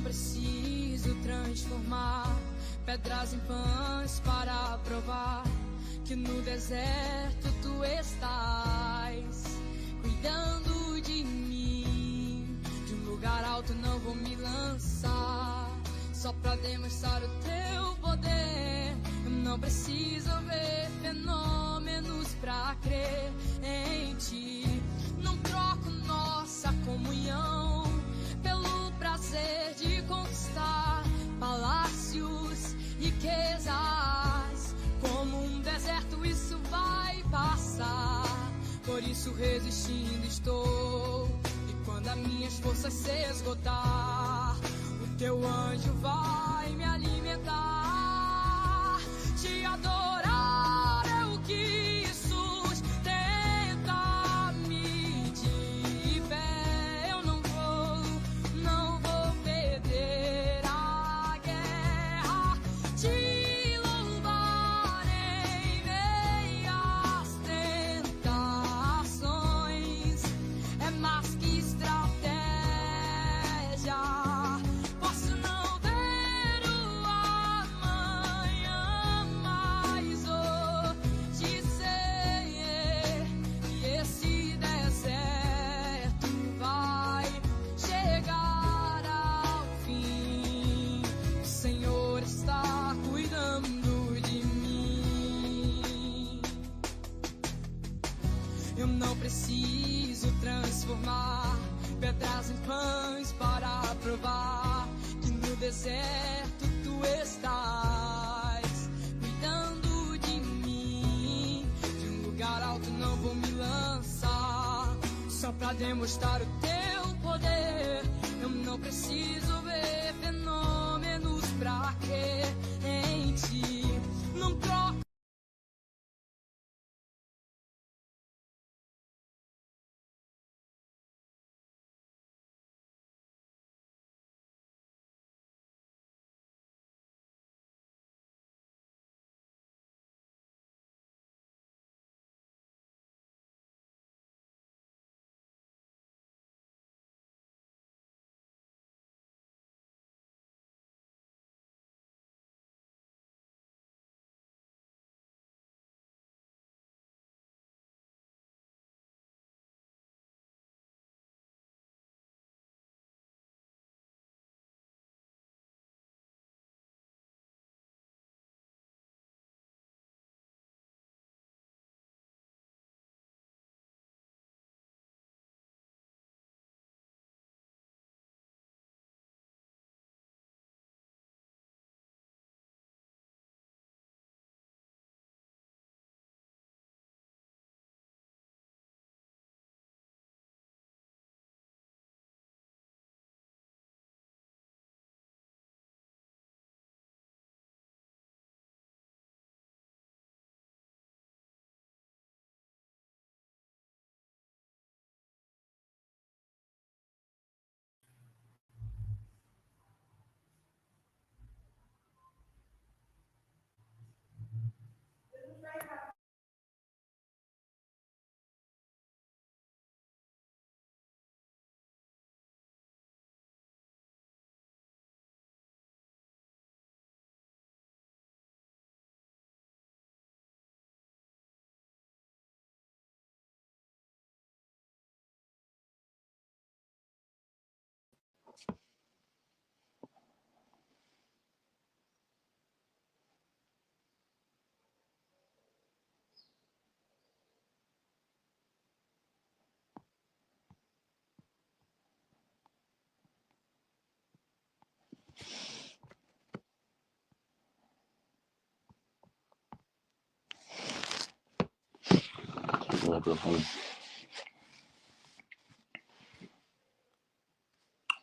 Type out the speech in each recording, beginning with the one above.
preciso transformar pedras em pães para provar que no deserto tu estás cuidando de mim. De um lugar alto não vou me lançar, só pra demonstrar o teu poder. Eu não preciso ver fenômenos pra crer em ti. Não troco nossa comunhão pelo prazer de conquistar palácios, riquezas. Como um deserto isso vai passar, por isso resistindo estou. E quando as minhas forças se esgotar, o teu anjo vai me alimentar. Te adorar é o que sustenta-me de pé. Eu não vou perder a guerra. Te louvar em meias tentações é mais que estratégia. Posso não ver o amanhã, mas hoje sei que esse deserto vai chegar ao fim. O Senhor está cuidando de mim. Eu não preciso transformar pedras em pães para provar que no deserto tu estás cuidando de mim. De um lugar alto não vou me lançar, só pra demonstrar o teu poder. Eu não preciso ver fenômenos pra crer em ti. Não troco.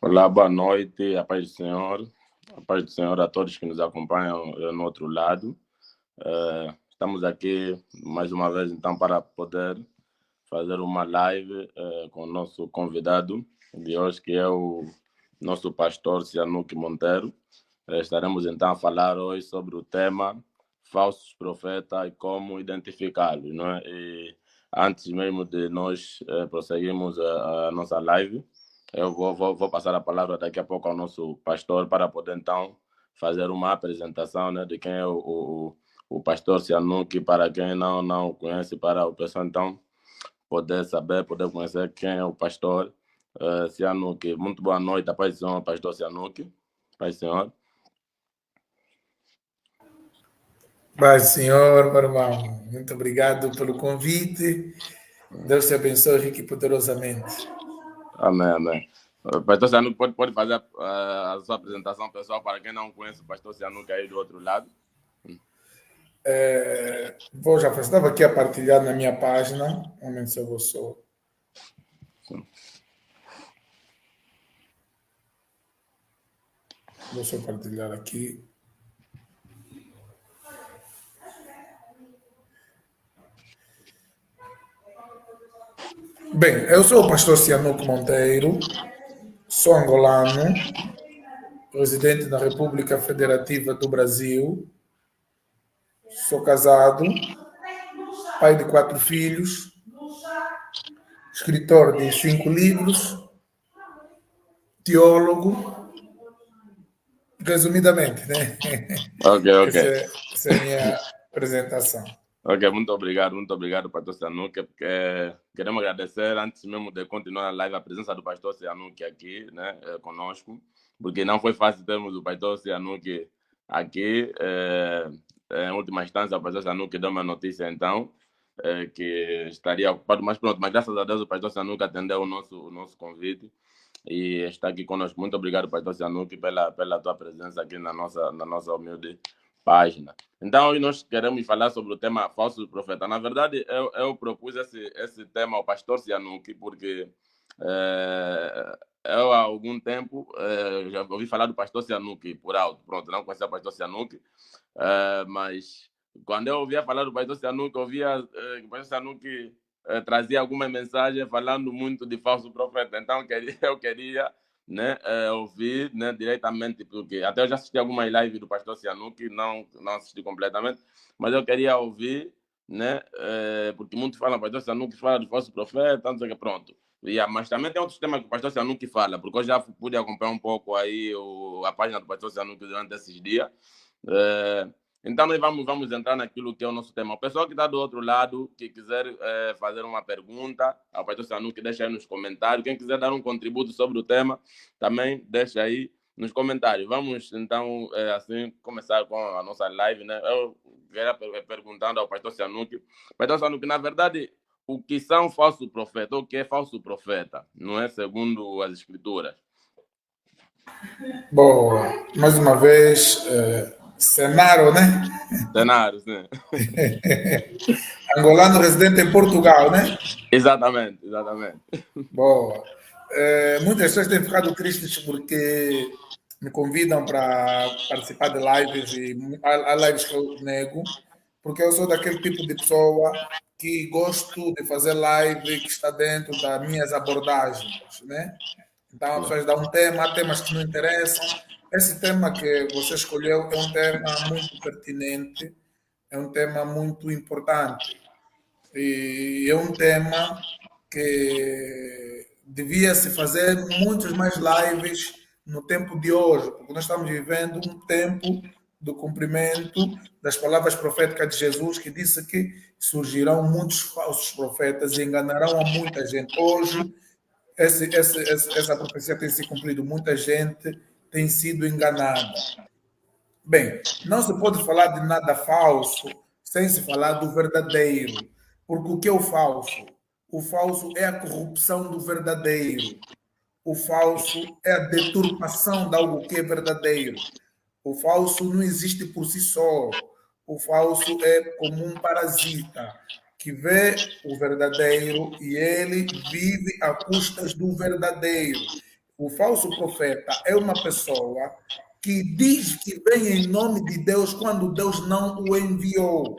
Olá, boa noite, a paz do Senhor. A paz do Senhor a todos que nos acompanham no outro lado. Estamos aqui mais uma vez, então, para poder fazer uma live com o nosso convidado de hoje, que é o nosso pastor Cianuque Monteiro. Estaremos, então, a falar hoje sobre o tema falsos profetas e como identificá-los, não é? E antes mesmo de nós prosseguirmos a nossa live, Eu vou passar a palavra daqui a pouco ao nosso pastor para poder, então, fazer uma apresentação, né, de quem é o pastor Sihanouk, para quem não conhece, para o pessoal, então, poder saber, poder conhecer quem é o pastor Sihanouk. Muito boa noite, a paz do Senhor, pastor Sihanouk. Paz do Senhor. Paz do Senhor, meu irmão. Muito obrigado pelo convite. Deus te abençoe rico e poderosamente. Amém, amém. Pastor Sihanouk, pode fazer a sua apresentação pessoal para quem não conhece o pastor Sihanouk aí do outro lado? Vou já fazer. Estava aqui a partilhar na minha página. Um momento, se eu vou só. Vou só partilhar aqui. Bem, eu sou o pastor Sihanouk Monteiro, sou angolano, residente na República Federativa do Brasil, sou casado, pai de 4 filhos, escritor de 5 livros, teólogo, resumidamente, né? Ok. Essa é a minha apresentação. Ok, muito obrigado, pastor Sihanouk. Queremos agradecer, antes mesmo de continuar a live, a presença do pastor Sihanouk aqui, né, conosco, porque não foi fácil termos o pastor Sihanouk aqui. Em última instância, o pastor Sihanouk deu uma notícia, então, que estaria ocupado, mas pronto, mas graças a Deus o pastor Sihanouk atendeu o nosso convite e está aqui conosco. Muito obrigado, pastor Sihanouk, pela tua presença aqui na nossa humilde página. Então, hoje nós queremos falar sobre o tema falso profeta. Na verdade, eu propus esse tema ao pastor Sihanouk, porque eu há algum tempo já ouvi falar do pastor Sihanouk por alto. Pronto, não conhecia o pastor Sihanouk, mas quando eu ouvia falar do pastor Sihanouk, eu ouvia que o pastor Sihanouk trazia alguma mensagem falando muito de falso profeta. Então, eu queria né, ouvir, né, diretamente, porque até eu já assisti algumas lives do pastor Sihanouk, não assisti completamente, mas eu queria ouvir, né, porque muitos falam, o pastor Sihanouk fala de falso profeta, não sei o que, pronto. Mas também tem outros temas que o pastor Sihanouk fala, porque eu já pude acompanhar um pouco aí a página do pastor Sihanouk durante esses dias. Então, nós vamos entrar naquilo que é o nosso tema. O pessoal que está do outro lado, que quiser fazer uma pergunta ao pastor Sihanouk, deixa aí nos comentários. Quem quiser dar um contributo sobre o tema, também deixa aí nos comentários. Vamos, então, assim, começar com a nossa live, né? Eu queria perguntando ao pastor Sihanouk. Pastor Sihanouk, na verdade, o que são falsos profetas? O que é falso profeta? Não é segundo as escrituras? Bom, mais uma vez, cenário, né? Cenário, sim. Angolano residente em Portugal, né? Exatamente. Boa. Muitas pessoas têm ficado tristes porque me convidam para participar de lives e há lives que eu nego, porque eu sou daquele tipo de pessoa que gosto de fazer live que está dentro das minhas abordagens, né? Então, as pessoas dão um tema, há temas que não interessam. Esse tema que você escolheu é um tema muito pertinente, é um tema muito importante. E é um tema que devia se fazer muitas mais lives no tempo de hoje, porque nós estamos vivendo um tempo do cumprimento das palavras proféticas de Jesus, que disse que surgirão muitos falsos profetas e enganarão a muita gente. Hoje, essa profecia tem se cumprido, muita gente tem sido enganada. Bem, não se pode falar de nada falso sem se falar do verdadeiro, porque o que é o falso? O falso é a corrupção do verdadeiro. O falso é a deturpação de algo que é verdadeiro. O falso não existe por si só. O falso é como um parasita que vê o verdadeiro e ele vive a custas do verdadeiro. O falso profeta é uma pessoa que diz que vem em nome de Deus quando Deus não o enviou.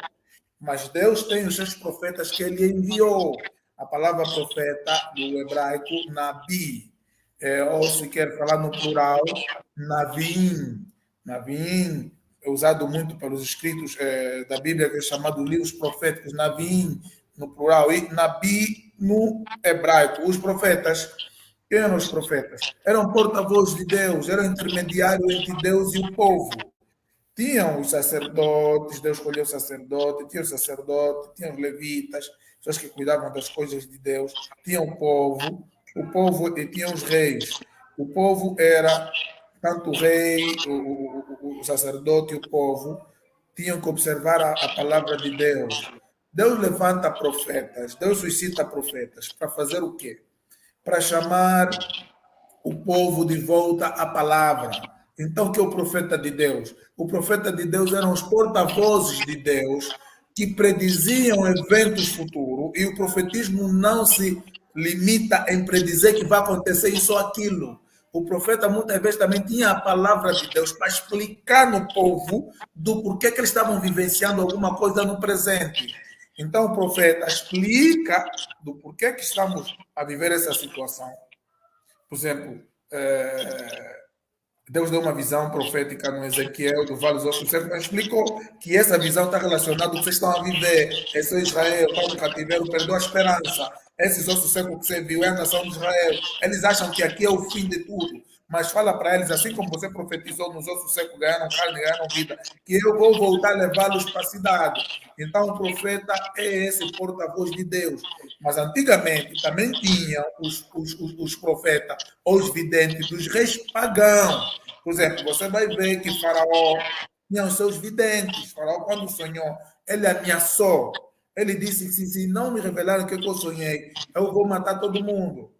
Mas Deus tem os seus profetas que ele enviou. A palavra profeta do hebraico, nabi, ou se quer falar no plural, navim. Navim é usado muito pelos escritos da Bíblia, que é chamado livros proféticos, navim no plural, e nabi no hebraico. Os profetas, Quem eram os profetas? Eram porta-vozes de Deus, eram intermediários entre Deus e o povo. Tinham os sacerdotes, Deus escolheu o sacerdote, tinha os levitas, pessoas que cuidavam das coisas de Deus, tinha o povo e tinha os reis. O povo era tanto o rei, o sacerdote e o povo tinham que observar a palavra de Deus. Deus levanta profetas, Deus suscita profetas para fazer o quê? Para chamar o povo de volta à palavra. Então, o que é o profeta de Deus? O profeta de Deus eram os porta-vozes de Deus que prediziam eventos futuros, e o profetismo não se limita em predizer que vai acontecer isso ou aquilo. O profeta muitas vezes também tinha a palavra de Deus para explicar no povo do porquê que eles estavam vivenciando alguma coisa no presente. Então, o profeta explica do porquê que estamos a viver essa situação. Por exemplo, Deus deu uma visão profética no Ezequiel do Vale dos Ossos Secos, mas explicou que essa visão está relacionada com o que vocês estão a viver. Esse é Israel, está no cativeiro, perdeu a esperança. Esses ossos secos que você viu é a nação de Israel. Eles acham que aqui é o fim de tudo. Mas fala para eles, assim como você profetizou nos ossos secos, ganharam carne, ganharam vida, que eu vou voltar a levá-los para a cidade. Então, o profeta é esse porta-voz de Deus. Mas antigamente também tinha os profetas, os videntes dos reis pagãos. Por exemplo, você vai ver que Faraó tinha os seus videntes. Faraó, quando sonhou, ele ameaçou. Ele disse que se não me revelarem o que eu sonhei, eu vou matar todo mundo.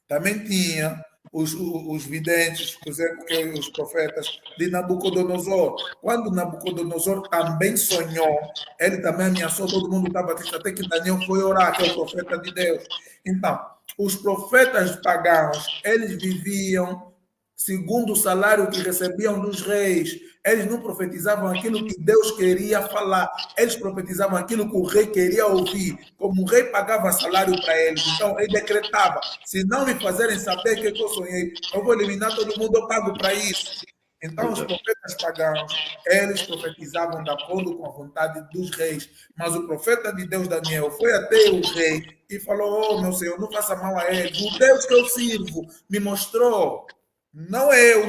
Também tinha os videntes, por exemplo, os profetas de Nabucodonosor. Quando Nabucodonosor também sonhou, ele também ameaçou, todo mundo estava triste, até que Daniel foi orar, que é o profeta de Deus. Então, os profetas pagãos, eles viviam segundo o salário que recebiam dos reis. Eles não profetizavam aquilo que Deus queria falar, eles profetizavam aquilo que o rei queria ouvir. Como o rei pagava salário para eles, então ele decretava: se não me fazerem saber o que eu sonhei, eu vou eliminar todo mundo, eu pago para isso. Então, os profetas pagãos, eles profetizavam de acordo com a vontade dos reis. Mas o profeta de Deus, Daniel, foi até o rei e falou: oh, meu Senhor, não faça mal a eles. O Deus que eu sirvo me mostrou. Não é eu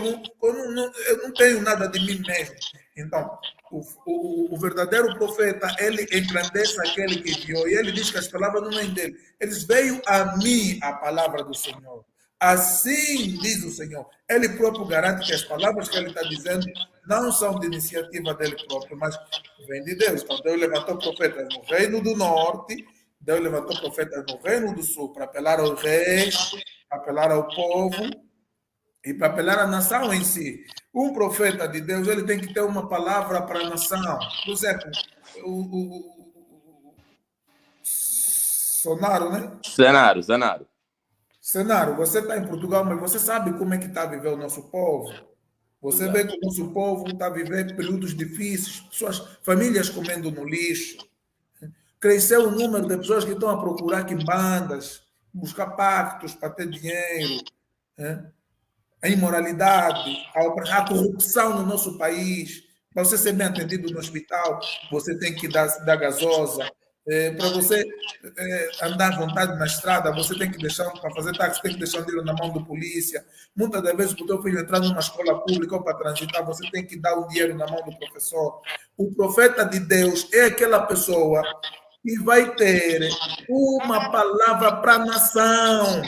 não tenho nada de mim mesmo. Então, o verdadeiro profeta, ele engrandece aquele que enviou, e ele diz que as palavras não vêm dele. Eles veio a mim a palavra do Senhor. Assim diz o Senhor. Ele próprio garante que as palavras que ele está dizendo não são de iniciativa dele próprio, mas vem de Deus. Então, Deus levantou profetas no reino do norte, Deus levantou profetas no reino do sul para apelar aos reis, para apelar ao povo e para apelar à nação em si. Um profeta de Deus, ele tem que ter uma palavra para a nação. Por exemplo, o Sonaro, né? Senaro, você está em Portugal, mas você sabe como é que está a viver o nosso povo. Você vê que o nosso povo está a viver períodos difíceis, suas famílias comendo no lixo. Cresceu o número de pessoas que estão a procurar quimbandas, buscar pactos para ter dinheiro. Né? A imoralidade, a corrupção no nosso país. Para você ser bem atendido no hospital, você tem que dar gasosa. Para você andar à vontade na estrada, você tem que deixar, para fazer táxi, tem que deixar o dinheiro na mão do polícia. Muitas das vezes, para o teu filho entrar numa escola pública ou para transitar, você tem que dar o dinheiro na mão do professor. O profeta de Deus é aquela pessoa que vai ter uma palavra para a nação,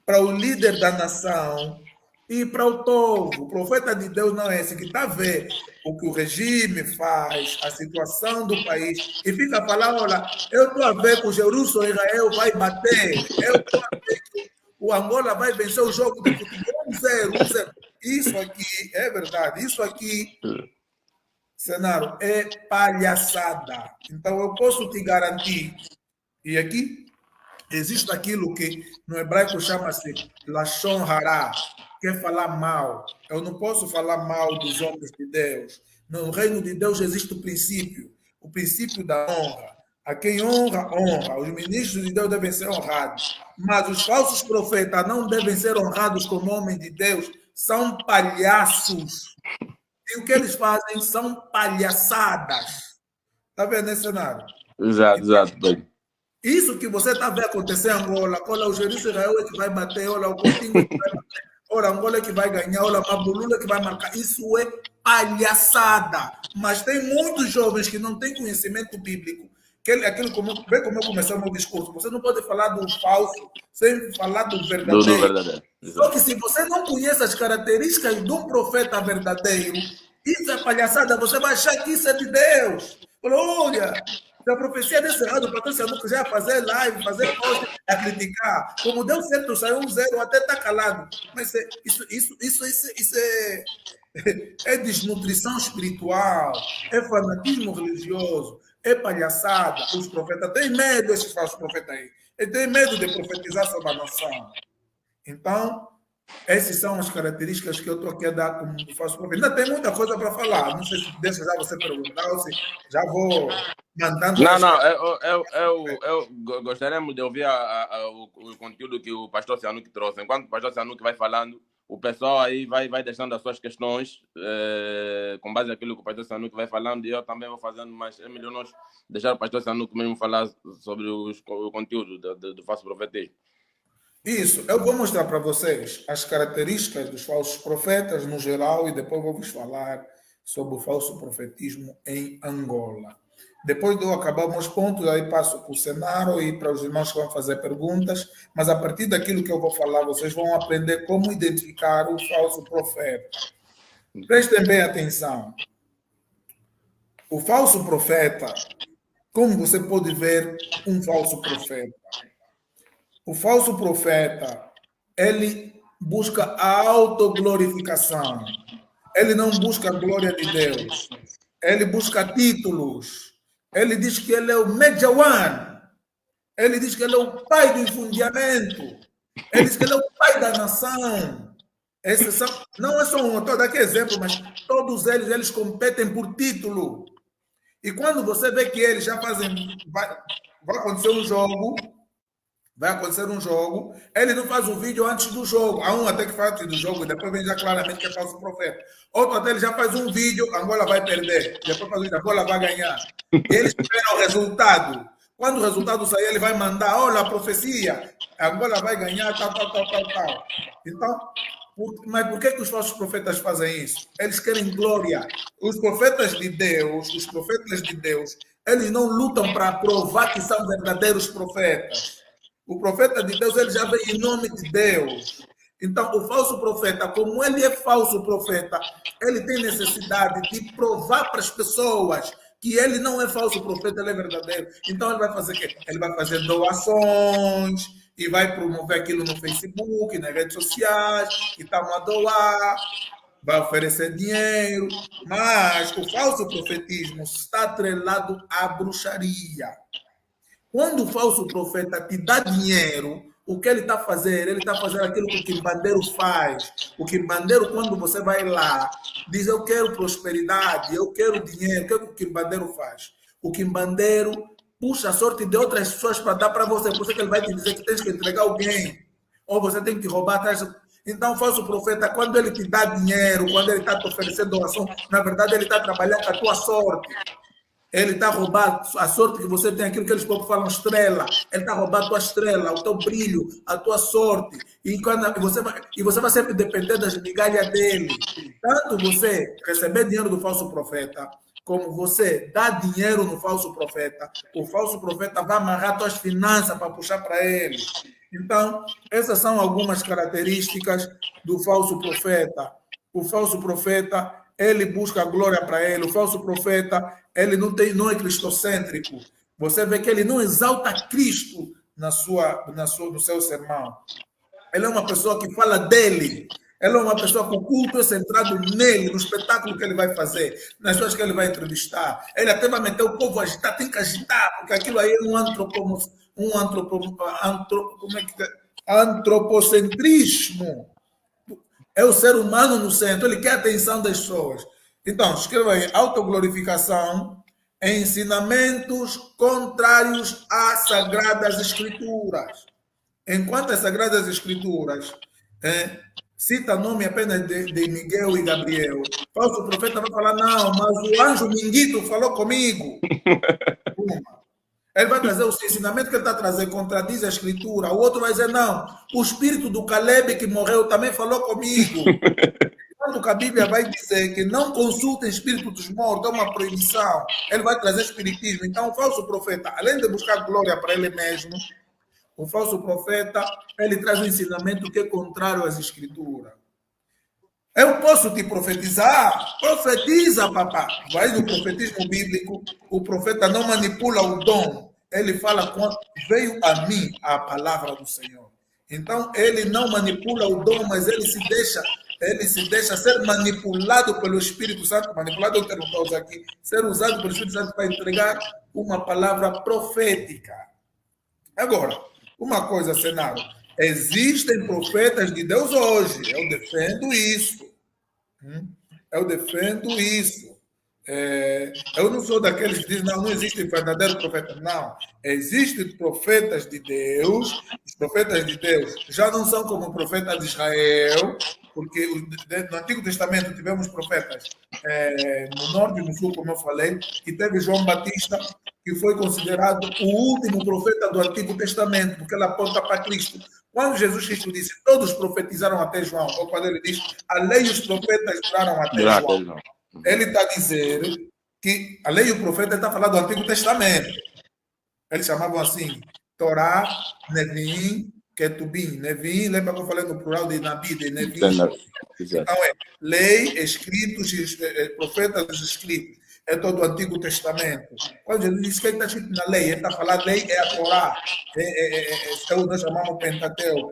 para o líder da nação, e para o povo. O profeta de Deus não é esse que está a ver o que o regime faz, a situação do país, e fica a falar: olha, eu estou a ver que o Jerusalém Israel vai bater, eu estou a ver que o Angola vai vencer o jogo de futebol 1-0. Isso aqui é verdade, isso aqui, Senaro, é palhaçada. Então eu posso te garantir, e aqui existe aquilo que no hebraico chama-se Lashon Hará, que é falar mal. Eu não posso falar mal dos homens de Deus. No reino de Deus existe o princípio da honra. A quem honra, honra. Os ministros de Deus devem ser honrados. Mas os falsos profetas não devem ser honrados como homens de Deus. São palhaços. E o que eles fazem são palhaçadas. Está vendo esse cenário? Exato. Isso que você está vendo acontecer em Angola, olha, o Jericó Israel é que vai bater, olha, o Coutinho é que vai bater, olha, Angola é que vai ganhar, olha, a Mabulula é que vai marcar. Isso é palhaçada. Mas tem muitos jovens que não têm conhecimento bíblico. Aquilo vê como eu comecei o meu discurso. Você não pode falar do falso sem falar do verdadeiro. Do verdadeiro. Só que se você não conhece as características de um profeta verdadeiro, isso é palhaçada. Você vai achar que isso é de Deus. Olha, se a profecia desse errado, o pastor Sanuco já ia fazer live, fazer post, a criticar. Como deu certo, saiu um zero, até está calado. Mas isso é desnutrição espiritual, é fanatismo religioso, é palhaçada. Os profetas têm medo, esses falsos profetas aí. Eles têm medo de profetizar sobre a nação. Então, essas são as características que eu estou aqui a dar como falso profeta. Ainda tem muita coisa para falar. Não sei se deixa já você perguntar ou se já vou mandando. Não, eu gostaríamos de ouvir o conteúdo que o pastor Sanuco trouxe. Enquanto o pastor Sanuco vai falando, o pessoal aí vai deixando as suas questões com base naquilo que o pastor Sanuco vai falando, e eu também vou fazendo, mas é melhor nós deixar o pastor Sanuco mesmo falar sobre o conteúdo do falso profetismo. Isso, eu vou mostrar para vocês as características dos falsos profetas no geral e depois vou vos falar sobre o falso profetismo em Angola. Depois de eu acabar meus pontos, aí passo para o cenário e para os irmãos que vão fazer perguntas, mas a partir daquilo que eu vou falar, vocês vão aprender como identificar o falso profeta. Prestem bem atenção. O falso profeta, como você pode ver um falso profeta? O falso profeta, ele busca a autoglorificação. Ele não busca a glória de Deus. Ele busca títulos. Ele diz que ele é o Media One. Ele diz que ele é o pai do infundiamento. Ele diz que ele é o pai da nação. Não é só um, estou daqui exemplo, mas todos eles competem por título. E quando você vê que eles já fazem... Vai acontecer um jogo... Vai acontecer um jogo, ele não faz o vídeo antes do jogo. Há um até que faz antes do jogo e depois vem já claramente que é falso profeta. Outro até ele já faz um vídeo, Angola vai perder. Depois faz o vídeo, Angola vai ganhar. E eles esperam o resultado. Quando o resultado sair, ele vai mandar, olha a profecia, Angola vai ganhar, tal. Então, mas por que os falsos profetas fazem isso? Eles querem glória. Os profetas de Deus, eles não lutam para provar que são verdadeiros profetas. O profeta de Deus, ele já vem em nome de Deus. Então, o falso profeta, como ele é falso profeta, ele tem necessidade de provar para as pessoas que ele não é falso profeta, ele é verdadeiro. Então, ele vai fazer o quê? Ele vai fazer doações e vai promover aquilo no Facebook, nas redes sociais, e estamos a doar, vai oferecer dinheiro. Mas o falso profetismo está atrelado à bruxaria. Quando o falso profeta te dá dinheiro, o que ele está fazendo? Ele está fazendo aquilo que o quimbandeiro faz. O quimbandeiro, quando você vai lá, diz, eu quero prosperidade, eu quero dinheiro. O que o quimbandeiro faz? O quimbandeiro puxa a sorte de outras pessoas para dar para você. Por isso que ele vai te dizer que tens que entregar alguém. Ou você tem que roubar atrás. Então, o falso profeta, quando ele te dá dinheiro, quando ele está te oferecendo doação, na verdade, ele está trabalhando com a tua sorte. Ele está roubando a sorte que você tem, aquilo que eles pouco falam, estrela. Ele está roubando a tua estrela, o teu brilho, a tua sorte. E você vai sempre depender das migalhas dele. Tanto você receber dinheiro do falso profeta, como você dá dinheiro no falso profeta, o falso profeta vai amarrar tuas finanças para puxar para ele. Então, essas são algumas características do falso profeta. O falso profeta, ele busca a glória para ele. O falso profeta, ele não é cristocêntrico. Você vê que ele não exalta Cristo no seu sermão. Ele é uma pessoa que fala dele. Ele é uma pessoa que o culto é centrado nele, no espetáculo que ele vai fazer, nas pessoas que ele vai entrevistar. Ele até vai meter o povo a agitar, tem que agitar, porque aquilo aí é antropocentrismo. É o ser humano no centro, ele quer a atenção das pessoas. Então, escreva aí, autoglorificação, ensinamentos contrários às Sagradas Escrituras. Enquanto as Sagradas Escrituras cita nome apenas de Miguel e Gabriel, o falso profeta vai falar, não, mas o anjo Minguito falou comigo. Ele vai trazer o ensinamento que ele está trazendo, contradiz a escritura. O outro vai dizer, não, o espírito do Caleb que morreu também falou comigo. Quando a Bíblia vai dizer que não consultem espírito dos mortos, é uma proibição, ele vai trazer espiritismo. Então, o falso profeta, além de buscar glória para ele mesmo, o falso profeta, ele traz um ensinamento que é contrário às escrituras. Eu posso te profetizar? Profetiza, papá. Vai no profetismo bíblico, o profeta não manipula o dom. Ele fala quando veio a mim a palavra do Senhor. Então, ele não manipula o dom, mas ele se deixa ser manipulado pelo Espírito Santo, manipulado é o termo que eu uso aqui, ser usado pelo Espírito Santo para entregar uma palavra profética. Agora, uma coisa, Senado, existem profetas de Deus hoje, eu defendo isso. Eu defendo isso. Eu não sou daqueles que dizem, não existe verdadeiro profeta. Não. Existem profetas de Deus. Os profetas de Deus já não são como profetas de Israel, porque no Antigo Testamento tivemos profetas no norte e no sul, como eu falei, que teve João Batista, que foi considerado o último profeta do Antigo Testamento, porque ele aponta para Cristo. Quando Jesus Cristo disse, todos profetizaram até João, ou quando ele diz, a lei e os profetas duraram até João, ele está a dizer que a lei e o profeta está falando do Antigo Testamento. Eles chamavam assim, Torá, Nevim, Ketubim. Nevim, lembra que eu falei no plural de Nabi, de Nevim? Então lei, escritos, profetas escritos. É todo o Antigo Testamento. Quando Jesus diz que está escrito na lei, ele está falando, lei é a Torá, nós chamamos Pentateuco.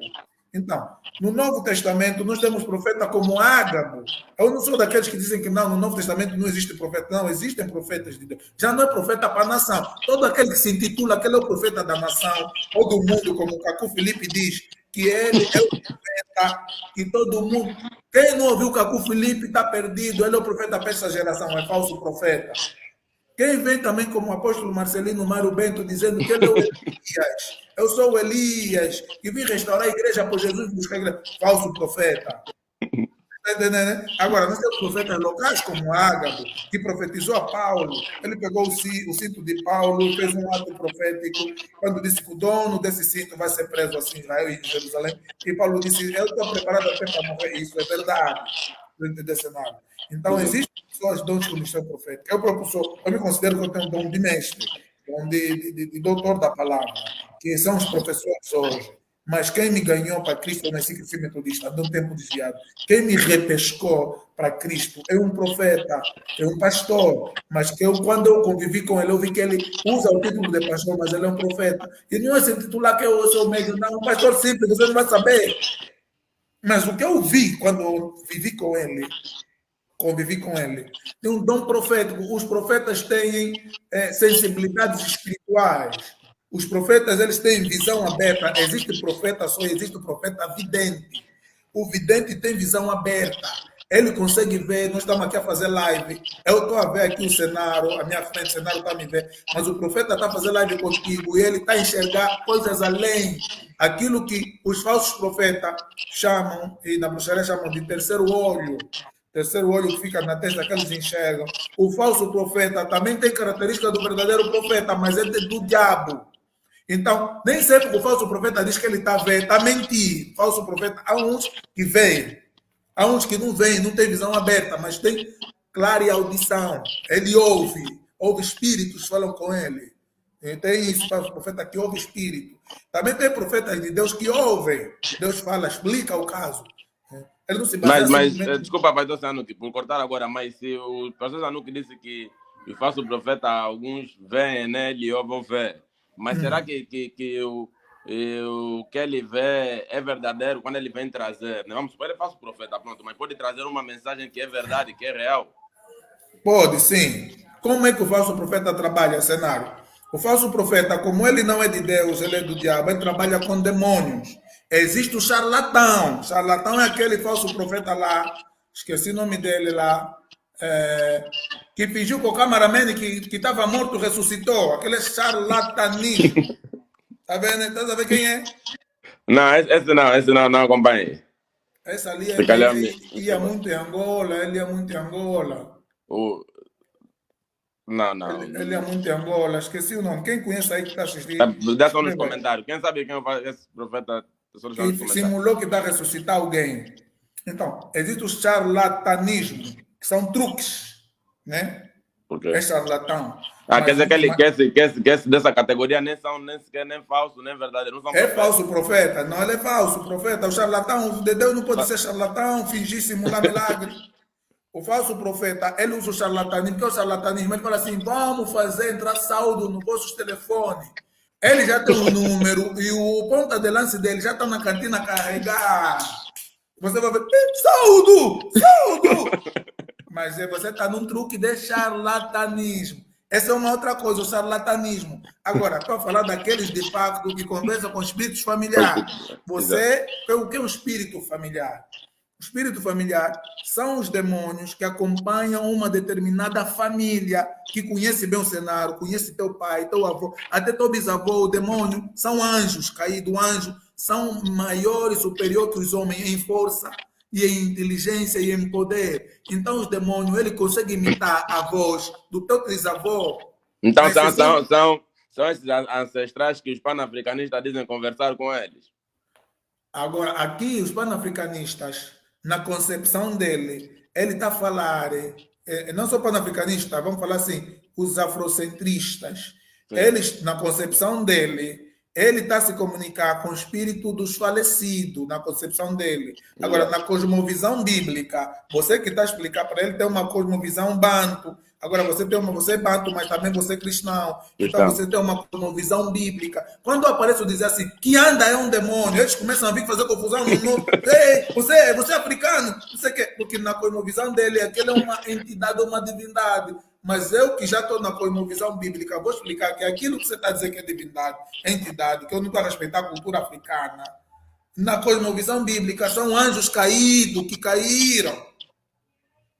Então, no Novo Testamento, nós temos profeta como Ágabo. Eu não sou daqueles que dizem que não, no Novo Testamento não existe profeta. Não, existem profetas de Deus. Já não é profeta para a nação. Todo aquele que se intitula que ele é o profeta da nação ou do mundo, como o Cacu Felipe diz, que ele é o profeta que todo mundo... Quem não ouviu o Cacu Felipe está perdido. Ele é o profeta para essa geração, é falso profeta. Quem vem também como o apóstolo Marcelino Mário Bento dizendo que ele é o Elias, eu sou o Elias, que vim restaurar a igreja por Jesus buscar a igreja, falso profeta. Agora, nós temos profetas locais como Ágabo, que profetizou a Paulo. Ele pegou o cinto de Paulo, fez um ato profético, quando disse que o dono desse cinto vai ser preso assim em Israel e em Jerusalém. E Paulo disse, eu estou preparado até para morrer. Isso é verdade. Desse nada. Então, existem pessoas dons que me são proféticos. Eu me considero que eu tenho um dom de mestre, dom de doutor da palavra, que são os professores hoje. Mas quem me ganhou para Cristo, eu nasci que fui metodista, de um tempo desviado. Quem me repescou para Cristo é um profeta, é um pastor. Mas que quando eu convivi com ele, eu vi que ele usa o título de pastor, mas ele é um profeta. E não é se titular que eu sou médio, não, um pastor simples, você não vai saber. Mas o que eu vi quando eu convivi com ele, tem um dom profético. Os profetas têm sensibilidades espirituais. Os profetas, eles têm visão aberta. Existe profeta só, existe profeta vidente. O vidente tem visão aberta. Ele consegue ver, nós estamos aqui a fazer live. Eu estou a ver aqui o cenário, a minha frente, o cenário está a me ver. Mas o profeta está a fazer live contigo e ele está a enxergar coisas além. Aquilo que os falsos profetas chamam, e na bruxaria chamam de terceiro olho. Terceiro olho que fica na testa que eles enxergam. O falso profeta também tem característica do verdadeiro profeta, mas é do diabo. Então, nem sempre que o falso profeta diz que ele está vendo, está mentindo. Falso profeta, há uns que veem, há uns que não veem, não tem visão aberta, mas tem clara audição. Ele ouve espíritos falam com ele. E tem isso, falso profeta que ouve espírito. Também tem profetas de Deus que ouvem. Deus fala, explica o caso. Ele não se mas desculpa, Pastor Sanuki, por cortar agora, mas se o Pastor Sanuki disse que o falso profeta, alguns veem nele ou vão ver. Mas será que o que ele vê é verdadeiro quando ele vem trazer? Vamos supor, ele é falso profeta, pronto, mas pode trazer uma mensagem que é verdade, que é real? Pode, sim. Como é que o falso profeta trabalha, cenário? O falso profeta, como ele não é de Deus, ele é do diabo, ele trabalha com demônios. Existe o charlatão. Charlatão é aquele falso profeta lá, esqueci o nome dele lá, que fingiu que o cameraman que estava morto ressuscitou. Aquele charlatanismo. Tá vendo? Estás a ver quem é? Não, esse não acompanhei. Essa ali ele ia muito em Angola, Não, não. Ele é muito em Angola, esqueci o nome. Quem conhece aí que está a assistir, Dá só nos escreva aí. comentários. Quem sabe quem é esse profeta? Só deixa nos Que comentários. simulou que está a ressuscitar alguém. Então, existe o charlatanismo, que são truques, né? Por quê? É charlatão. Quer dizer que esse dessa categoria nem são nem sequer nem falso, nem verdadeiro. Não são É profetas. falso profeta? Não, ele é falso profeta. O charlatão, o de Deus não pode ser charlatão, fingir, simular milagre. O falso profeta, ele usa o charlatanismo. O que é o charlatanismo? Ele fala assim, vamos fazer entrar saldo no vossos telefones. Ele já tem um número e o ponta de lance dele já está na cantina a carregar. Você vai ver, saldo, saldo. Mas você está num truque de charlatanismo. Essa é uma outra coisa, o charlatanismo. Agora, estou a falar daqueles de facto que conversam com espíritos familiares. Você, o que é um espírito familiar? O espírito familiar são os demônios que acompanham uma determinada família, que conhece bem o cenário, conhece teu pai, teu avô, até teu bisavô, o demônio, são anjos caídos, anjos, são maiores, superiores que os homens em força, e em inteligência e em poder. Então, os demônios, ele consegue imitar a voz do teu trisavô. Então, são esses ancestrais que os panafricanistas dizem conversar com eles. Agora, aqui, os panafricanistas, na concepção dele, ele está a falar, não só panafricanistas, vamos falar assim, os afrocentristas. Sim. Eles, na concepção dele, ele está a se comunicar com o espírito dos falecidos, na concepção dele. Agora, na cosmovisão bíblica, você que está a explicar para ele tem uma cosmovisão banto. Agora, você é banto, mas também você é cristão. Então, você tem uma cosmovisão bíblica. Quando aparece o dizer assim, que anda é um demônio, eles começam a vir fazer confusão. Ei, você é africano. Você quer? Porque na cosmovisão dele, aquele é uma entidade, uma divindade. Mas eu que já estou na cosmovisão bíblica, vou explicar que aquilo que você está dizendo que é divindade, é entidade, que eu não estou a respeitar a cultura africana. Na cosmovisão bíblica, são anjos caídos, que caíram.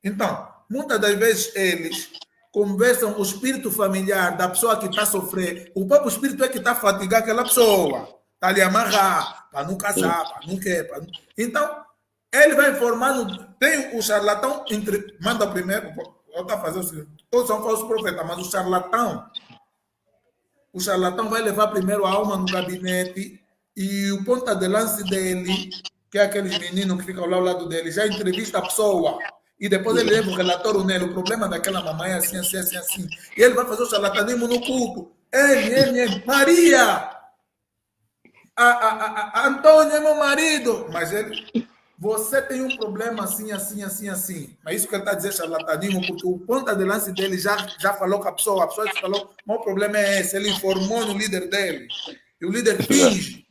Então, muitas das vezes eles conversam com o espírito familiar da pessoa que está a sofrer. O próprio espírito é que está a fatigar aquela pessoa. Está ali a amarrar, para não casar, para não quer. Então, ele vai informando. Tem o charlatão, manda primeiro, está fazendo o seguinte. Todos são falsos profetas, mas o charlatão vai levar primeiro a alma no gabinete e o ponta de lance dele, que é aqueles meninos que ficam lá ao lado dele, já entrevista a pessoa e depois ele leva o relatório nele, o problema daquela mamãe é assim, assim, assim, assim. E ele vai fazer o charlatanismo no culto. Ele, Maria! Antônio é meu marido! Mas ele... Você tem um problema assim, assim, assim, assim. Mas isso que ele está dizendo charlatanismo, porque o ponta de lance dele já falou com a pessoa falou, mas o problema é esse, ele informou no líder dele. E o líder finge.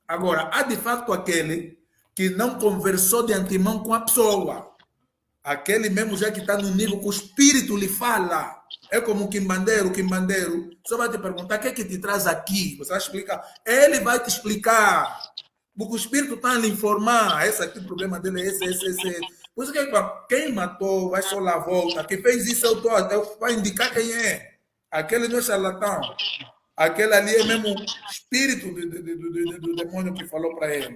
Agora, há de fato aquele que não conversou de antemão com a pessoa. Aquele mesmo já que está no nível que o espírito lhe fala. É como o quimbandeiro só vai te perguntar o que é que te traz aqui. Você vai explicar. Ele vai te explicar. Porque o espírito está a lhe informar. Esse aqui, o problema dele é esse. Por isso que quem matou vai só lá volta. Quem fez isso eu vai indicar quem é. Aquele não é charlatão. Aquele ali é mesmo o espírito do demônio que falou para ele.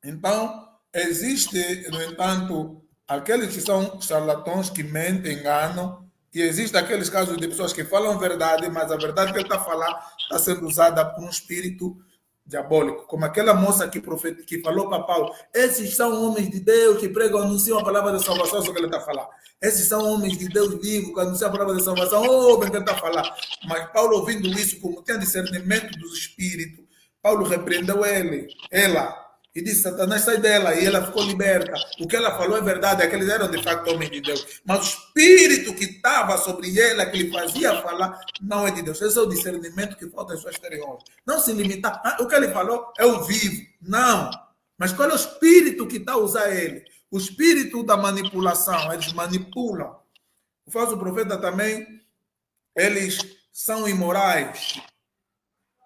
Então, existe, no entanto, aqueles que são charlatões que mentem, enganam, e existem aqueles casos de pessoas que falam verdade, mas a verdade que ele está a falar está sendo usada por um espírito diabólico, como aquela moça que falou para Paulo, esses são homens de Deus que pregam, anunciam a palavra de salvação, isso que ele está a falar. Esses são homens de Deus vivo que anunciam a palavra de salvação, bem que ele está a falar. Mas Paulo, ouvindo isso, como tem discernimento dos espíritos, Paulo repreendeu ela, e disse, Satanás, sai dela, e ela ficou liberta. O que ela falou é verdade, aqueles eram de facto homens de Deus. Mas o espírito que estava sobre ela, que lhe fazia falar, não é de Deus. Esse é o discernimento que falta em sua exterior. Não se limitar, o que ele falou é o vivo. Não. Mas qual é o espírito que está a usar ele? O espírito da manipulação, eles manipulam. O falso profeta também, eles são imorais.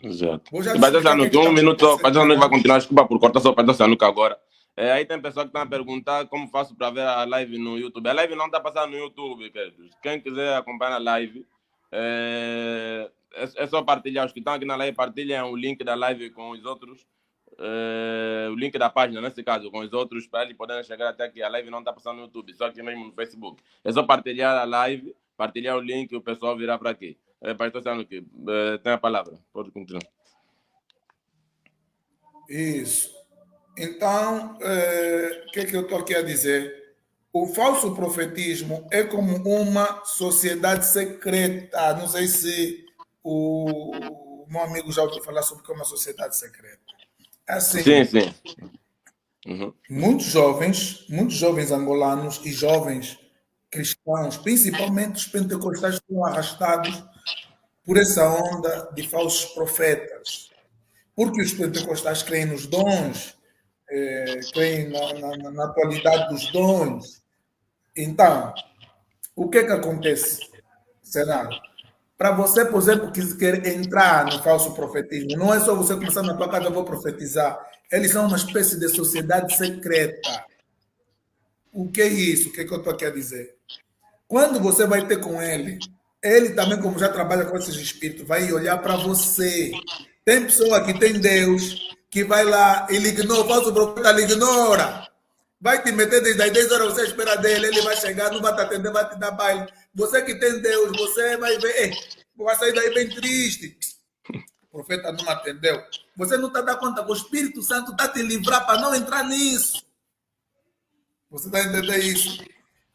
Exato. Mas um minuto, vai continuar, desculpa por cortar só para Sanuca agora. Aí tem pessoa que está a perguntar como faço para ver a live no YouTube. A live não está passando no YouTube, queridos. Quem quiser acompanhar a live, é só partilhar. Os que estão aqui na live, partilhem o link da live com os outros. O link da página, nesse caso, com os outros, para eles poderem chegar até aqui. A live não está passando no YouTube, só aqui mesmo no Facebook. É só partilhar a live partilhar o link e o pessoal virá para aqui. Pastor Sanuki, tem a palavra, pode continuar. Isso. Então, o que eu estou aqui a dizer? O falso profetismo é como uma sociedade secreta. Não sei se o meu amigo já ouviu falar sobre o que é uma sociedade secreta. Assim, Sim. Uhum. Muitos jovens angolanos e jovens cristãos, principalmente os pentecostais, foram arrastados por essa onda de falsos profetas. Porque os pentecostais creem nos dons, creem na atualidade dos dons. Então, o que acontece, Senado? Para você, por exemplo, que quer entrar no falso profetismo, não é só você começar na tua casa, eu vou profetizar. Eles são uma espécie de sociedade secreta. O que é isso? O que eu estou aqui a dizer? Quando você vai ter com ele também, como já trabalha com esses espíritos, vai olhar para você. Tem pessoa que tem Deus, que vai lá, ele ignora, o falso profeta lhe ignora. Vai te meter desde as 10 horas, você espera dele, ele vai chegar, não vai te atender, vai te dar baile. Você que tem Deus, você vai ver, vai sair daí bem triste. O profeta não atendeu. Você não está dando conta que o Espírito Santo está te livrar para não entrar nisso. Você está entendendo isso?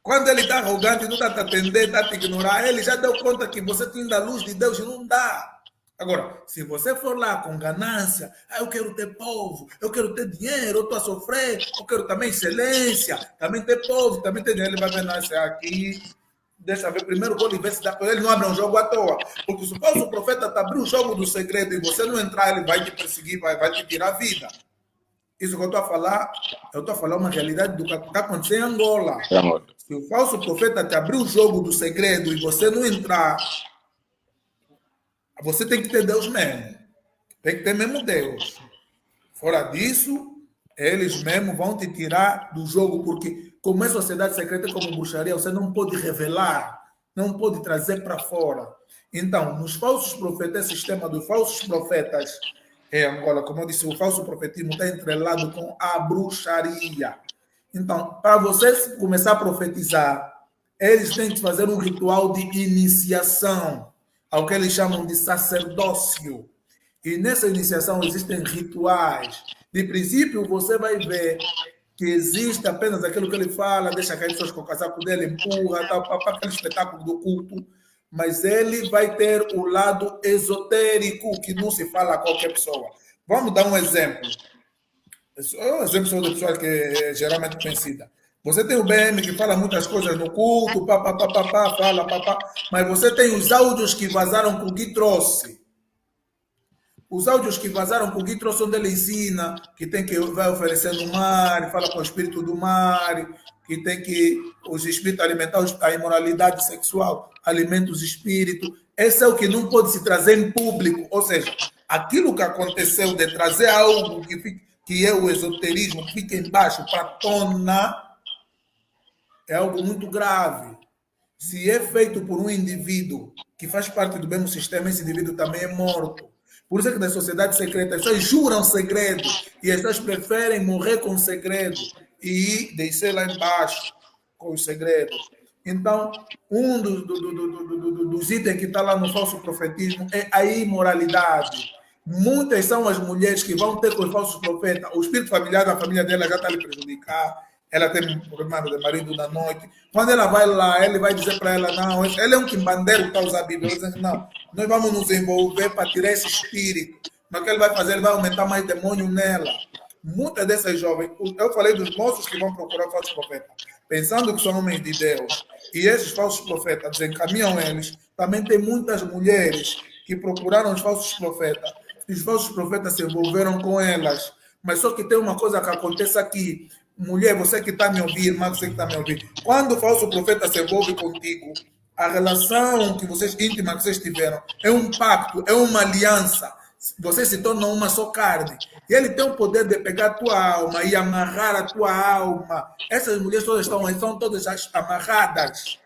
Quando ele está arrogante, não está te atender, está te ignorar, ele já deu conta que você tem a luz de Deus e não dá. Agora, se você for lá com ganância, eu quero ter povo, eu quero ter dinheiro, eu estou a sofrer, eu quero também excelência, também ter povo, também ter dinheiro, ele vai ver, nascer aqui, deixa eu ver, primeiro vou ver se dá para ele, não abre um jogo à toa, porque se o profeta te abrir o jogo do segredo e você não entrar, ele vai te perseguir, vai te tirar a vida. Isso que eu estou a falar uma realidade do que está acontecendo em Angola. Se o falso profeta te abrir o jogo do segredo e você não entrar, você tem que ter Deus mesmo. Tem que ter mesmo Deus. Fora disso, eles mesmo vão te tirar do jogo, porque como é sociedade secreta, como bruxaria, você não pode revelar, não pode trazer para fora. Então, nos falsos profetas, esse sistema dos falsos profetas em Angola, como eu disse, o falso profetismo está entrelado com a bruxaria. Então, para você começar a profetizar, eles têm que fazer um ritual de iniciação, ao que eles chamam de sacerdócio. E nessa iniciação existem rituais. De princípio, você vai ver que existe apenas aquilo que ele fala, deixa cair pessoas com o casaco dele, empurra, para aquele espetáculo do culto. Mas ele vai ter o lado esotérico, que não se fala a qualquer pessoa. Vamos dar um exemplo. Um exemplo de pessoa que é geralmente conhecida. Você tem o BM que fala muitas coisas no culto, fala, mas você tem os áudios que vazaram que o Gui trouxe. Os áudios que vazaram que o Gui trouxe, onde ele ensina que tem que vai oferecer no mar, fala com o espírito do mar, que tem que os espíritos alimentar a imoralidade sexual, alimenta os espíritos. Esse é o que não pode se trazer em público. Ou seja, aquilo que aconteceu de trazer algo que é o esoterismo, que fica embaixo para tona, é algo muito grave. Se é feito por um indivíduo que faz parte do mesmo sistema, esse indivíduo também é morto. Por isso é que nas sociedades secretas as pessoas juram segredo e as pessoas preferem morrer com segredo e descer lá embaixo com os segredos. Então, um dos itens que está lá no falso profetismo é a imoralidade. Muitas são as mulheres que vão ter com os falsos profetas. O espírito familiar da família dela já está lhe prejudicar. Ela tem um problema de marido na noite. Quando ela vai lá, ele vai dizer para ela, não, ele é um quimbandeiro que está usando a Bíblia. Ela diz, não, nós vamos nos envolver para tirar esse espírito. Mas o que ele vai fazer? Ele vai aumentar mais demônio nela. Muitas dessas jovens, eu falei dos moços que vão procurar falsos profetas, pensando que são homens de Deus, e esses falsos profetas desencaminham eles. Também tem muitas mulheres que procuraram os falsos profetas, e os falsos profetas se envolveram com elas. Mas só que tem uma coisa que acontece aqui. Mulher, você que está me ouvindo, irmã, você que está me ouvindo, quando o falso profeta se envolve contigo, a relação que vocês íntima que vocês tiveram é um pacto, é uma aliança. Vocês se tornam uma só carne. E ele tem o poder de pegar a tua alma e amarrar a tua alma. Essas mulheres todas estão todas amarradas.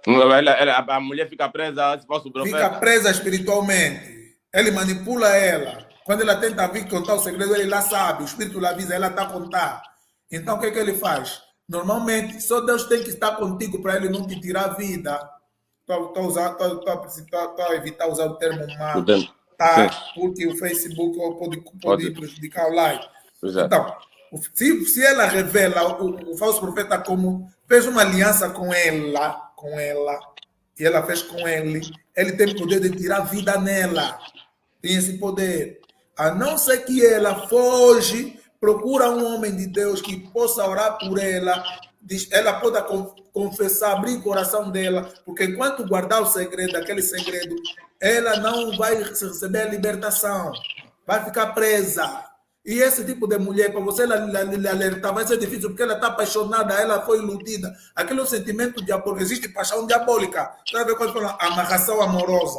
A mulher fica presa a esse falso profeta? Fica presa espiritualmente. Ele manipula ela. Quando ela tenta vir contar o segredo, ele lá sabe, o espírito lá avisa, ela está a contar. Então, o que ele faz? Normalmente, só Deus tem que estar contigo para ele não te tirar a vida. Estou a evitar usar o termo má, tá? Porque o Facebook pode prejudicar o like. Então, se ela revela o falso profeta como fez uma aliança com ela, e ela fez com ele tem o poder de tirar a vida nela. Tem esse poder. A não ser que ela foge, procura um homem de Deus que possa orar por ela, ela pode confessar, abrir o coração dela, porque enquanto guardar o segredo, aquele segredo, ela não vai receber a libertação, vai ficar presa. E esse tipo de mulher, para você lhe alertar, vai ser difícil, porque ela está apaixonada, ela foi iludida. Aquele é um sentimento diabólico, existe paixão diabólica. Sabe quando fala amarração amorosa?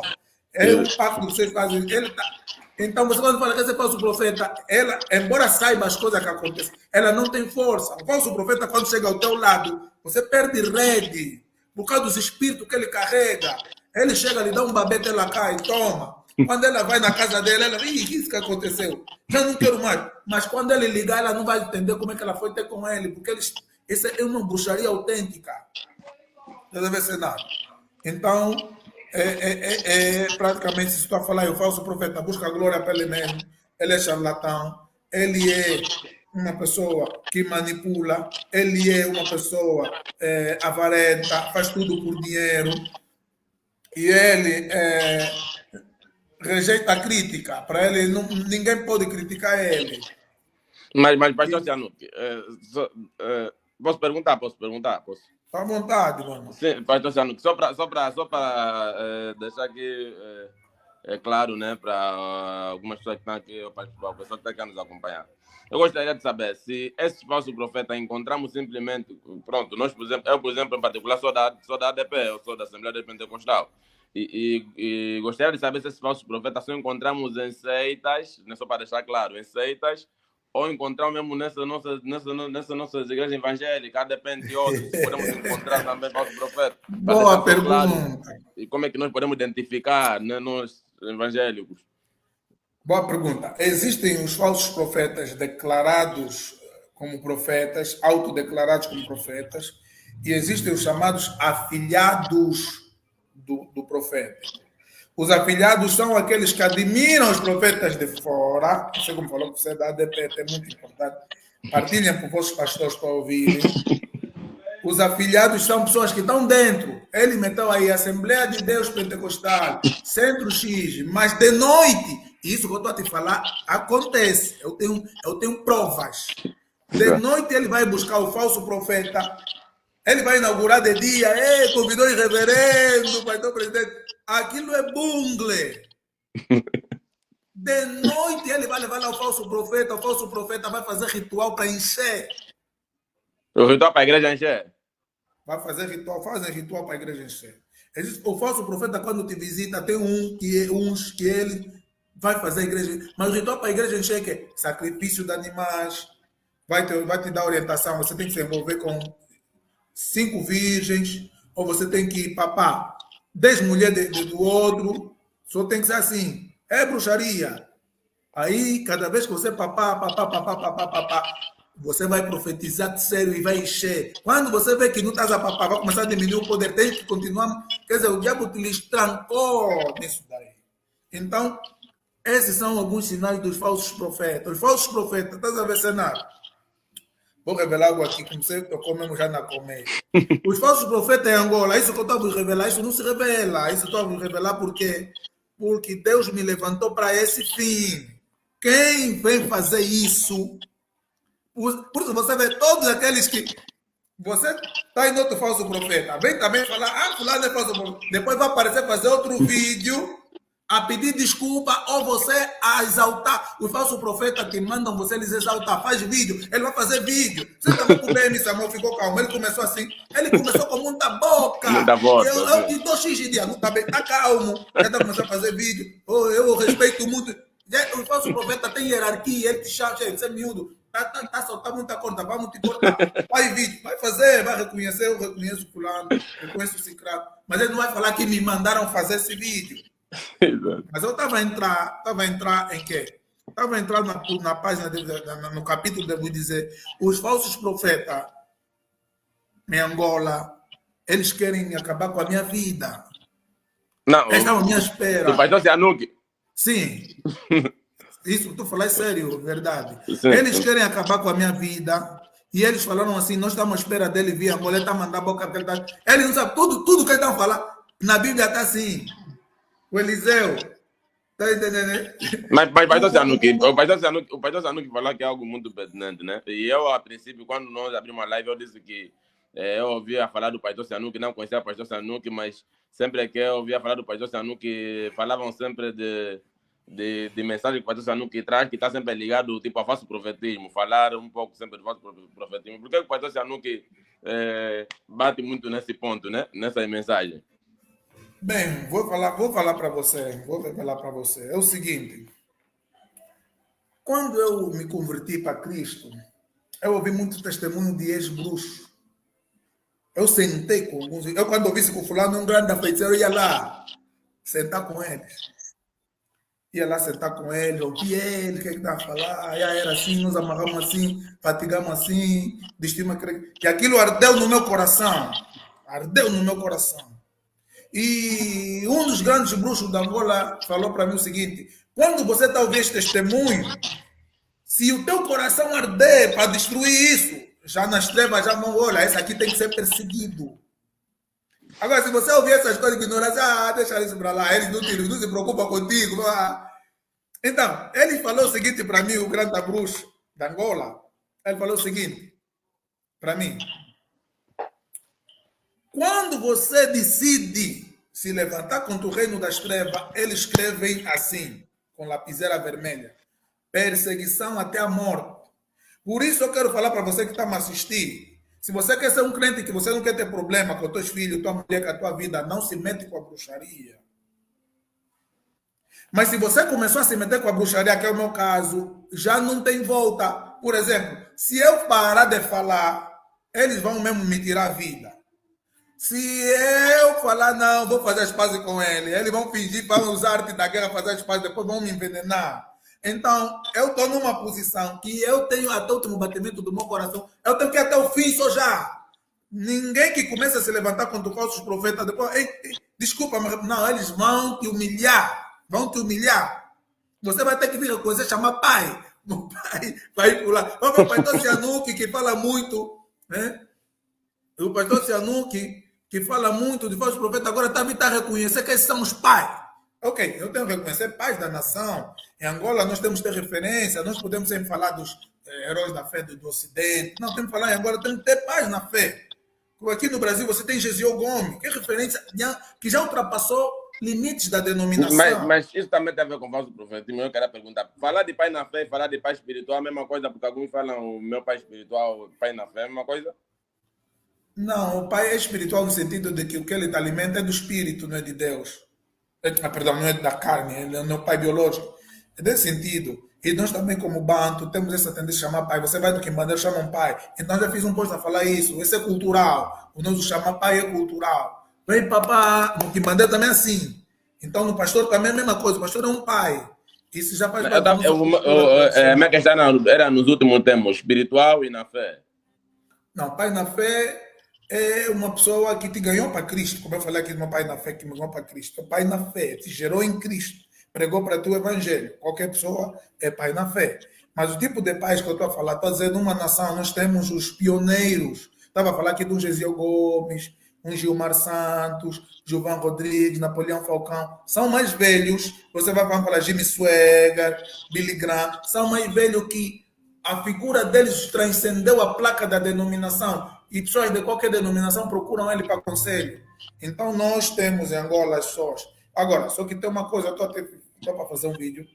É um pacto que vocês fazem. Então, você quando fala que esse falso profeta, ela, embora saiba as coisas que acontecem, ela não tem força. O falso profeta, quando chega ao teu lado, você perde rede, por causa dos espíritos que ele carrega. Ele chega, lhe dá um babete, ela cai, toma. Quando ela vai na casa dela, ela diz, isso que aconteceu? Já não quero mais. Mas quando ele ligar, ela não vai entender como é que ela foi ter com ele, porque essa é uma bruxaria autêntica. Não deve ser nada. Então, praticamente, se estou a falar, o falso profeta busca glória para ele mesmo, ele é charlatão, ele é uma pessoa que manipula, ele é uma pessoa avarenta, faz tudo por dinheiro, e ele rejeita a crítica. Para ele, ninguém pode criticar ele. Mas pastor Ciano, posso perguntar? Está à vontade, mano. Sim, pastor Ciano, só para deixar aqui claro, né, para algumas pessoas que estão aqui, o pessoal que está aqui a nos acompanhar. Eu gostaria de saber se esse falso profeta encontramos simplesmente, pronto, nós, por exemplo, eu, por exemplo, em particular, sou da ADP, eu sou da Assembleia de Pentecostal. E gostaria de saber se esses falsos profetas só encontramos em seitas, não é só para deixar claro, em seitas, ou encontramos mesmo nessas nossas igrejas evangélicas, depende de outros, podemos encontrar também falsos profetas. Boa pergunta. Claro. E como é que nós podemos identificar, né, nós evangélicos? Boa pergunta. Existem os falsos profetas declarados como profetas, autodeclarados como profetas, e existem os chamados afilhados do profeta. Os afilhados são aqueles que admiram os profetas de fora. Você, como falou, que você é da ADP, é muito importante. Partilhem com os vossos pastores para ouvirem. Os afilhados são pessoas que estão dentro. Ele meteu aí Assembleia de Deus Pentecostal, Centro X, mas de noite, isso que eu estou a te falar, acontece. Eu tenho provas. De noite ele vai buscar o falso profeta. Ele vai inaugurar de dia, convidou o reverendo, pastor presidente. Aquilo é bungle. De noite ele vai levar lá o falso profeta vai fazer ritual para encher. O ritual para a igreja encher? Vai fazer ritual, fazem ritual para a igreja encher. O falso profeta, quando te visita, tem uns que ele vai fazer a igreja. Mas o ritual para a igreja encher é que sacrifício de animais, vai te dar orientação, você tem que se envolver com 5 virgens, ou você tem que papar 10 mulheres do outro, só tem que ser assim. É bruxaria. Aí, cada vez que você papar, você vai profetizar de sério e vai encher. Quando você vê que não estás a papar, vai começar a diminuir o poder, tem que continuar. Quer dizer, o diabo te trancou nisso daí. Então, esses são alguns sinais dos falsos profetas. Os falsos profetas, estás a ver cenário? Vou revelar algo aqui, como você tocou mesmo já na comédia. Os falsos profetas em Angola, isso que eu estou a vos revelar, isso não se revela. Isso eu estou a vos revelar porque Deus me levantou para esse fim. Quem vem fazer isso? Por isso você vê todos aqueles que... Você está em outro falso profeta. Vem também falar, fulano é falso profeta. Depois vai aparecer fazer outro vídeo a pedir desculpa ou você a exaltar. Os falsos profetas que mandam você lhes exaltar, faz vídeo, ele vai fazer vídeo. Você está muito bem, Samuel ficou calmo. Ele começou assim, ele começou com muita boca. Eu te dou X de não está bem, está calmo. Já está começando a fazer vídeo. Eu respeito muito. O falso profeta tem hierarquia, ele te chama, você é miúdo. Está soltando muita corda, vamos te cortar. Vai vídeo, vai fazer, vai reconhecer, eu reconheço o fulano, reconheço o ciclano. Mas ele não vai falar que me mandaram fazer esse vídeo. Mas eu estava a entrar em quê? Estava a entrar na página, no capítulo, devo dizer, os falsos profetas em Angola, eles querem acabar com a minha vida. Não, Eles estavam à minha espera. do pastor Sihanouk. Sim. Isso, tu falas sério, verdade. Sim. Eles querem acabar com a minha vida. E eles falaram assim, nós estamos à espera dele vir a Angola, ele está mandando a boca. Ele não sabe, tudo que eles estão falando, na Bíblia está assim. O Eliseu, está entendendo? Mas o pastor Sihanouk falou que é algo muito pertinente, né? E eu, a princípio, quando nós abrimos a live, eu disse que eu ouvia falar do pastor Sihanouk, não conhecia o pastor Sihanouk, mas sempre que eu ouvia falar do pastor Sihanouk, falavam sempre de mensagem que o pastor Sihanouk traz, que está sempre ligado tipo, a falso profetismo, falar um pouco sempre de falso profetismo. Por que o pastor Sihanouk bate muito nesse ponto, né? Nessas mensagens? Bem, vou falar para você. É o seguinte. Quando eu me converti para Cristo, eu ouvi muito testemunho de ex-bruxos. Eu sentei com alguns. Eu, quando ouvi que o fulano é um grande feiticeiro, eu ia lá sentar com eles. Ia lá sentar com ele, ouvir ele, o que está a falar. Era assim, nós amarramos assim, fatigamos assim, destima que aquilo ardeu no meu coração. Ardeu no meu coração. E um dos grandes bruxos da Angola falou para mim o seguinte: quando você está ouvindo esse testemunho, se o teu coração arder para destruir isso, já nas trevas já vão, olha, esse aqui tem que ser perseguido. Agora, se você ouvir essas coisas de ignorância, deixa isso para lá, eles não se preocupam contigo. Então, ele falou o seguinte para mim, o grande bruxo da Angola, ele falou o seguinte para mim: quando você decide se levantar contra o reino das trevas, eles escrevem assim, com lapiseira vermelha: perseguição até a morte. Por isso eu quero falar para você que está me assistindo. Se você quer ser um crente que você não quer ter problema com os teus filhos, tua mulher, com a tua vida, não se mete com a bruxaria. Mas se você começou a se meter com a bruxaria, que é o meu caso, já não tem volta. Por exemplo, se eu parar de falar, eles vão mesmo me tirar a vida. Se eu falar, não, vou fazer as pazes com ele, eles vão fingir, vão usar a arte da guerra, fazer as pazes, depois vão me envenenar. Então, eu estou numa posição que eu tenho até o último batimento do meu coração, eu tenho que ir até o fim só já. Ninguém que começa a se levantar contra os falsos profetas, depois, desculpa, mas não, eles vão te humilhar, Você vai ter que vir a coisa chamar pai. O pai vai pular. O pastor Sihanouk, que fala muito, né? O pastor Sihanouk, que fala muito de falsos profetas, agora também está a reconhecer que esses são os pais. Ok, eu tenho que reconhecer pais da nação. Em Angola nós temos que ter referência, nós podemos sempre falar dos heróis da fé do Ocidente. Não, temos que falar em Angola, temos que ter pais na fé. Aqui no Brasil você tem Gesiel Gomes, que é referência que já ultrapassou limites da denominação. Mas isso também tem a ver com falso profetismo. Eu quero perguntar, falar de pai na fé e falar de pai espiritual é a mesma coisa? Porque alguns falam o meu pai espiritual, pai na fé é a mesma coisa? Não, o pai é espiritual no sentido de que o que ele te alimenta é do espírito, não é de Deus. Perdão, não é da carne, não é o pai biológico. É desse sentido. E nós também, como banto, temos essa tendência de chamar pai. Você vai do Quimbanda, chama um pai. Então, já fiz um post a falar isso. Isso é cultural. O nosso chamar pai é cultural. Vem papá, no Quimbanda também é assim. Então, no pastor também é a mesma coisa. O pastor é um pai. Isso já faz parte minha questão era nos últimos tempos, espiritual e na fé. Não, pai na fé é uma pessoa que te ganhou para Cristo. Como eu falei aqui, meu pai na fé que me ganhou para Cristo. O pai na fé te gerou em Cristo. Pregou para ti o evangelho. Qualquer pessoa é pai na fé. Mas o tipo de pais que eu estou a falar, estou a dizer, numa nação, nós temos os pioneiros. Estava a falar aqui do Gesiel Gomes, um Gilmar Santos, Gilvan Rodrigues, Napoleão Falcão. São mais velhos. Você vai falar Jimmy Swagger, Billy Graham. São mais velhos que a figura deles transcendeu a placa da denominação. E pessoas de qualquer denominação procuram ele para conselho. Então, nós temos em Angola as pessoas. Agora, só que tem uma coisa, estou para fazer um vídeo.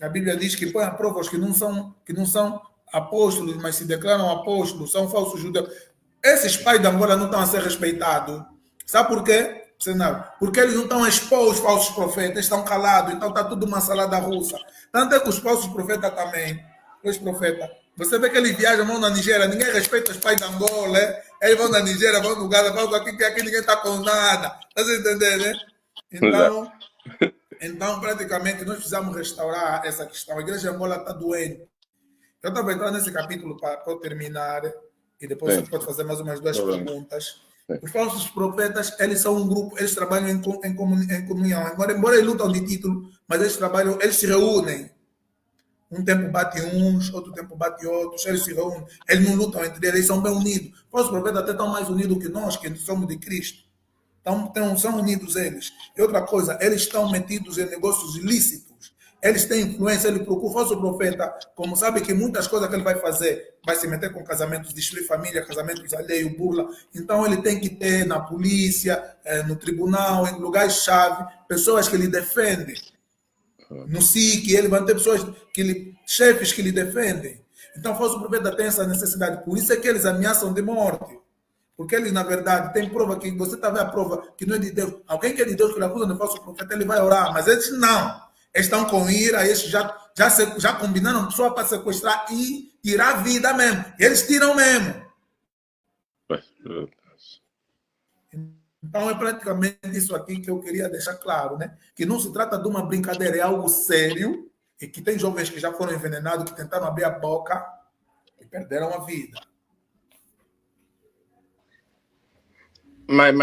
A Bíblia diz que põe a prova os que não são apóstolos, mas se declaram apóstolos, são falsos judeus. Esses pais da Angola não estão a ser respeitados. Sabe por quê? Porque eles não estão a expor os falsos profetas, estão calados, então está tudo uma salada russa. Tanto é que os falsos profetas também, os profetas, você vê que eles viajam, vão na Nigéria, ninguém respeita os pais da Angola, eles vão na Nigéria, vão no Ghana, vão aqui, que aqui ninguém está com nada. Você entender, né? Então, praticamente, nós precisamos restaurar essa questão. A igreja de Angola está doente. Eu estava entrando nesse capítulo para terminar, e depois Sim. você pode fazer mais umas duas Tá bem. perguntas. Sim. Os falsos profetas, eles são um grupo, eles trabalham em comunhão. Embora eles lutam de título, mas eles trabalham, eles se reúnem. Um tempo bate uns, outro tempo bate outros, eles se reúnem. Eles não lutam entre eles, eles são bem unidos. Os falsos profetas até estão mais unidos que nós, que somos de Cristo. Então, são unidos eles. E outra coisa, eles estão metidos em negócios ilícitos. Eles têm influência, ele procura o falso profeta, como sabe que muitas coisas que ele vai fazer, vai se meter com casamentos, destruir família, casamentos alheios, burla. Então ele tem que ter na polícia, no tribunal, em lugares-chave, pessoas que lhe defendem. No SIC, ele vai ter pessoas, chefes que lhe defendem. Então o falso profeta tem essa necessidade. Por isso é que eles ameaçam de morte. Porque eles, na verdade, têm prova que você está vendo a prova que não é de Deus. Alguém que é de Deus que lhe acusa de falso profeta, ele vai orar. Mas eles não. Eles estão com ira, eles já combinaram pessoa para sequestrar e tirar a vida mesmo. E eles tiram mesmo. Então é praticamente isso aqui que eu queria deixar claro, né? Que não se trata de uma brincadeira, é algo sério e que tem jovens que já foram envenenados, que tentaram abrir a boca e perderam a vida. Mas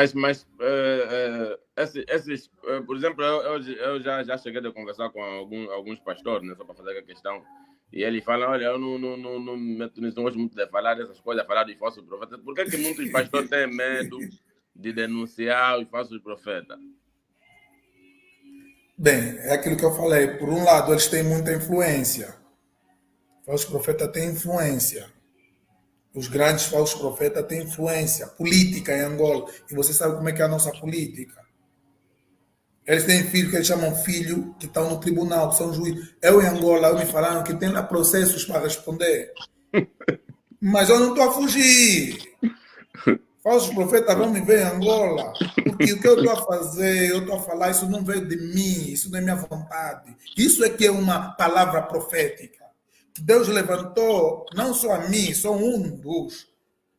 esses, por exemplo, eu já cheguei a conversar com alguns pastores, né, só para fazer a questão, e eles falam, olha, eu não gosto muito de falar dessas coisas, falar de falsos profetas. Por que muitos pastores têm medo de denunciar os falsos profetas? Bem, é aquilo que eu falei. Por um lado, eles têm muita influência. Falsos profetas têm influência. Os grandes falsos profetas têm influência política em Angola. E você sabe como é que é a nossa política. Eles têm filhos que eles chamam filho, que estão no tribunal, que são juízes. Eu em Angola, me falaram que tem lá processos para responder. Mas eu não estou a fugir. Falsos profetas vão me ver em Angola. Porque o que eu estou a fazer, eu estou a falar, isso não veio de mim, isso não é minha vontade. Isso é que é uma palavra profética. Deus levantou, não só a mim, só um dos.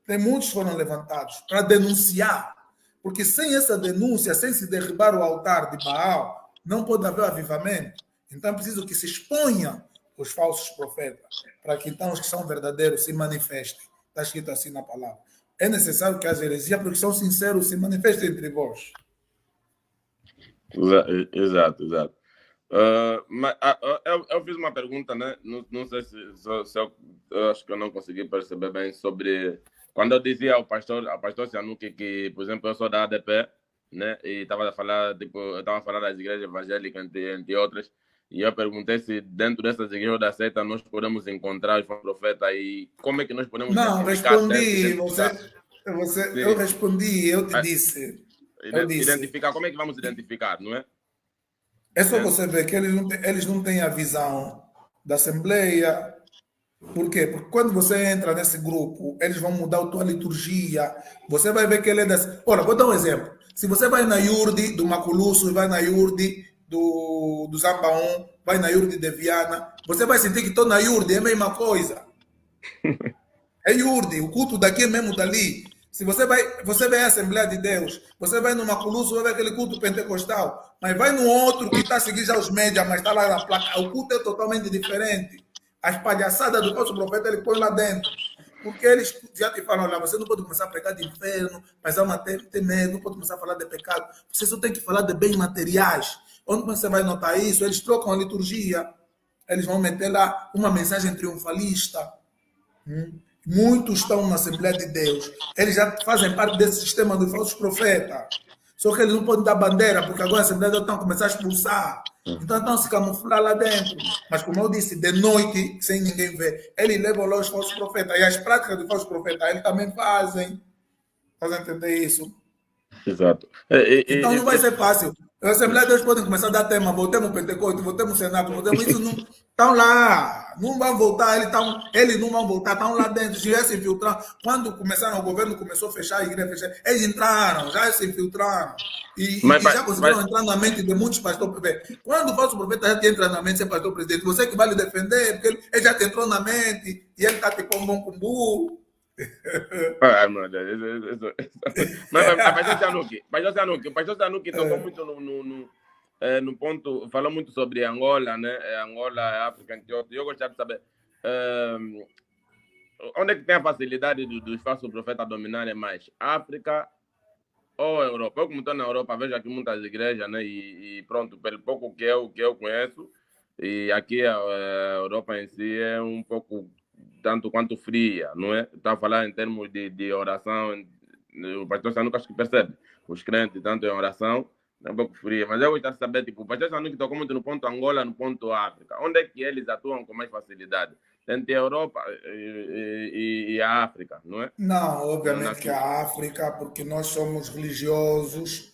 Tem muitos que foram levantados para denunciar. Porque sem essa denúncia, sem se derribar o altar de Baal, não pode haver avivamento. Então é preciso que se exponham os falsos profetas, para que então os que são verdadeiros se manifestem. Está escrito assim na palavra. É necessário que as heresias, porque são sinceros, se manifestem entre vós. Exato. Mas eu fiz uma pergunta, né? Não sei se eu acho que eu não consegui perceber bem sobre quando eu dizia ao pastor Sianuki que, por exemplo, eu sou da ADP, né? E estava a falar das igrejas evangélicas entre outras, e eu perguntei se dentro dessas igrejas da seita nós podemos encontrar os profetas e como é que nós podemos respondi. Eu respondi, eu te disse. Identificar, como é que vamos identificar, não é? É só você ver que eles não têm a visão da Assembleia. Por quê? Porque quando você entra nesse grupo, eles vão mudar a tua liturgia. Você vai ver que ele é desse... Olha, vou dar um exemplo. Se você vai na Yurdi do Maculusso, vai na Yurdi do Zambaon, vai na Yurdi de Viana, você vai sentir que estou na Yurdi, é a mesma coisa. É Yurdi, o culto daqui é mesmo dali. Se você vai à Assembleia de Deus, você vai no Maculusso, vai ver aquele culto pentecostal, mas vai no outro que está a seguir já os médias, mas está lá na placa, o culto é totalmente diferente. As palhaçadas do falso profeta ele põe lá dentro. Porque eles já te falam, olha, você não pode começar a pregar de inferno, mas há ter medo, não pode começar a falar de pecado. Você só tem que falar de bens materiais. Onde você vai notar isso? Eles trocam a liturgia. Eles vão meter lá uma mensagem triunfalista. Muitos estão na Assembleia de Deus. Eles já fazem parte desse sistema dos falsos profetas. Só que eles não podem dar bandeira, porque agora a Assembleia de Deus estão a começar a expulsar. Então estão a se camuflar lá dentro. Mas como eu disse, de noite, sem ninguém ver, eles levam lá os falsos profetas. E as práticas dos falsos profetas, eles também fazem. Faz entender isso? Exato. Então não vai ser fácil. A Assembleia de Deus podem começar a dar tema, voltemos Pentecoste, voltemos Senado, voltemos isso, não estão lá, não vão voltar, eles não vão voltar, estão lá dentro, já se infiltraram. Quando começaram, o governo começou a fechar a igreja, eles entraram, já se infiltraram. E já conseguiram entrar na mente de muitos pastores. Quando o falso profeta já te entra na mente, ser pastor presidente, você que vai lhe defender, porque ele já te entrou na mente, e ele está tipo um bom cumbu. O pastor Sianuki tocou muito no ponto, falou muito sobre Angola, né? Angola, África, entre outros. Eu gostaria de saber onde é que tem a facilidade dos falsos profetas dominarem mais? África ou Europa? Eu, como estou na Europa, vejo aqui muitas igrejas, né? E pronto, pelo pouco que eu conheço, e aqui a Europa em si é um pouco tanto quanto fria, não é? Está a falar em termos de oração, o pastor Sanuco acho que percebe, os crentes, tanto em oração, é um pouco fria, mas eu gostaria de saber, tipo, o pastor Sanuco tocou muito no ponto Angola, no ponto África, onde é que eles atuam com mais facilidade? Entre a Europa e a África, não é? Não, Não obviamente que aqui. a África, porque nós somos religiosos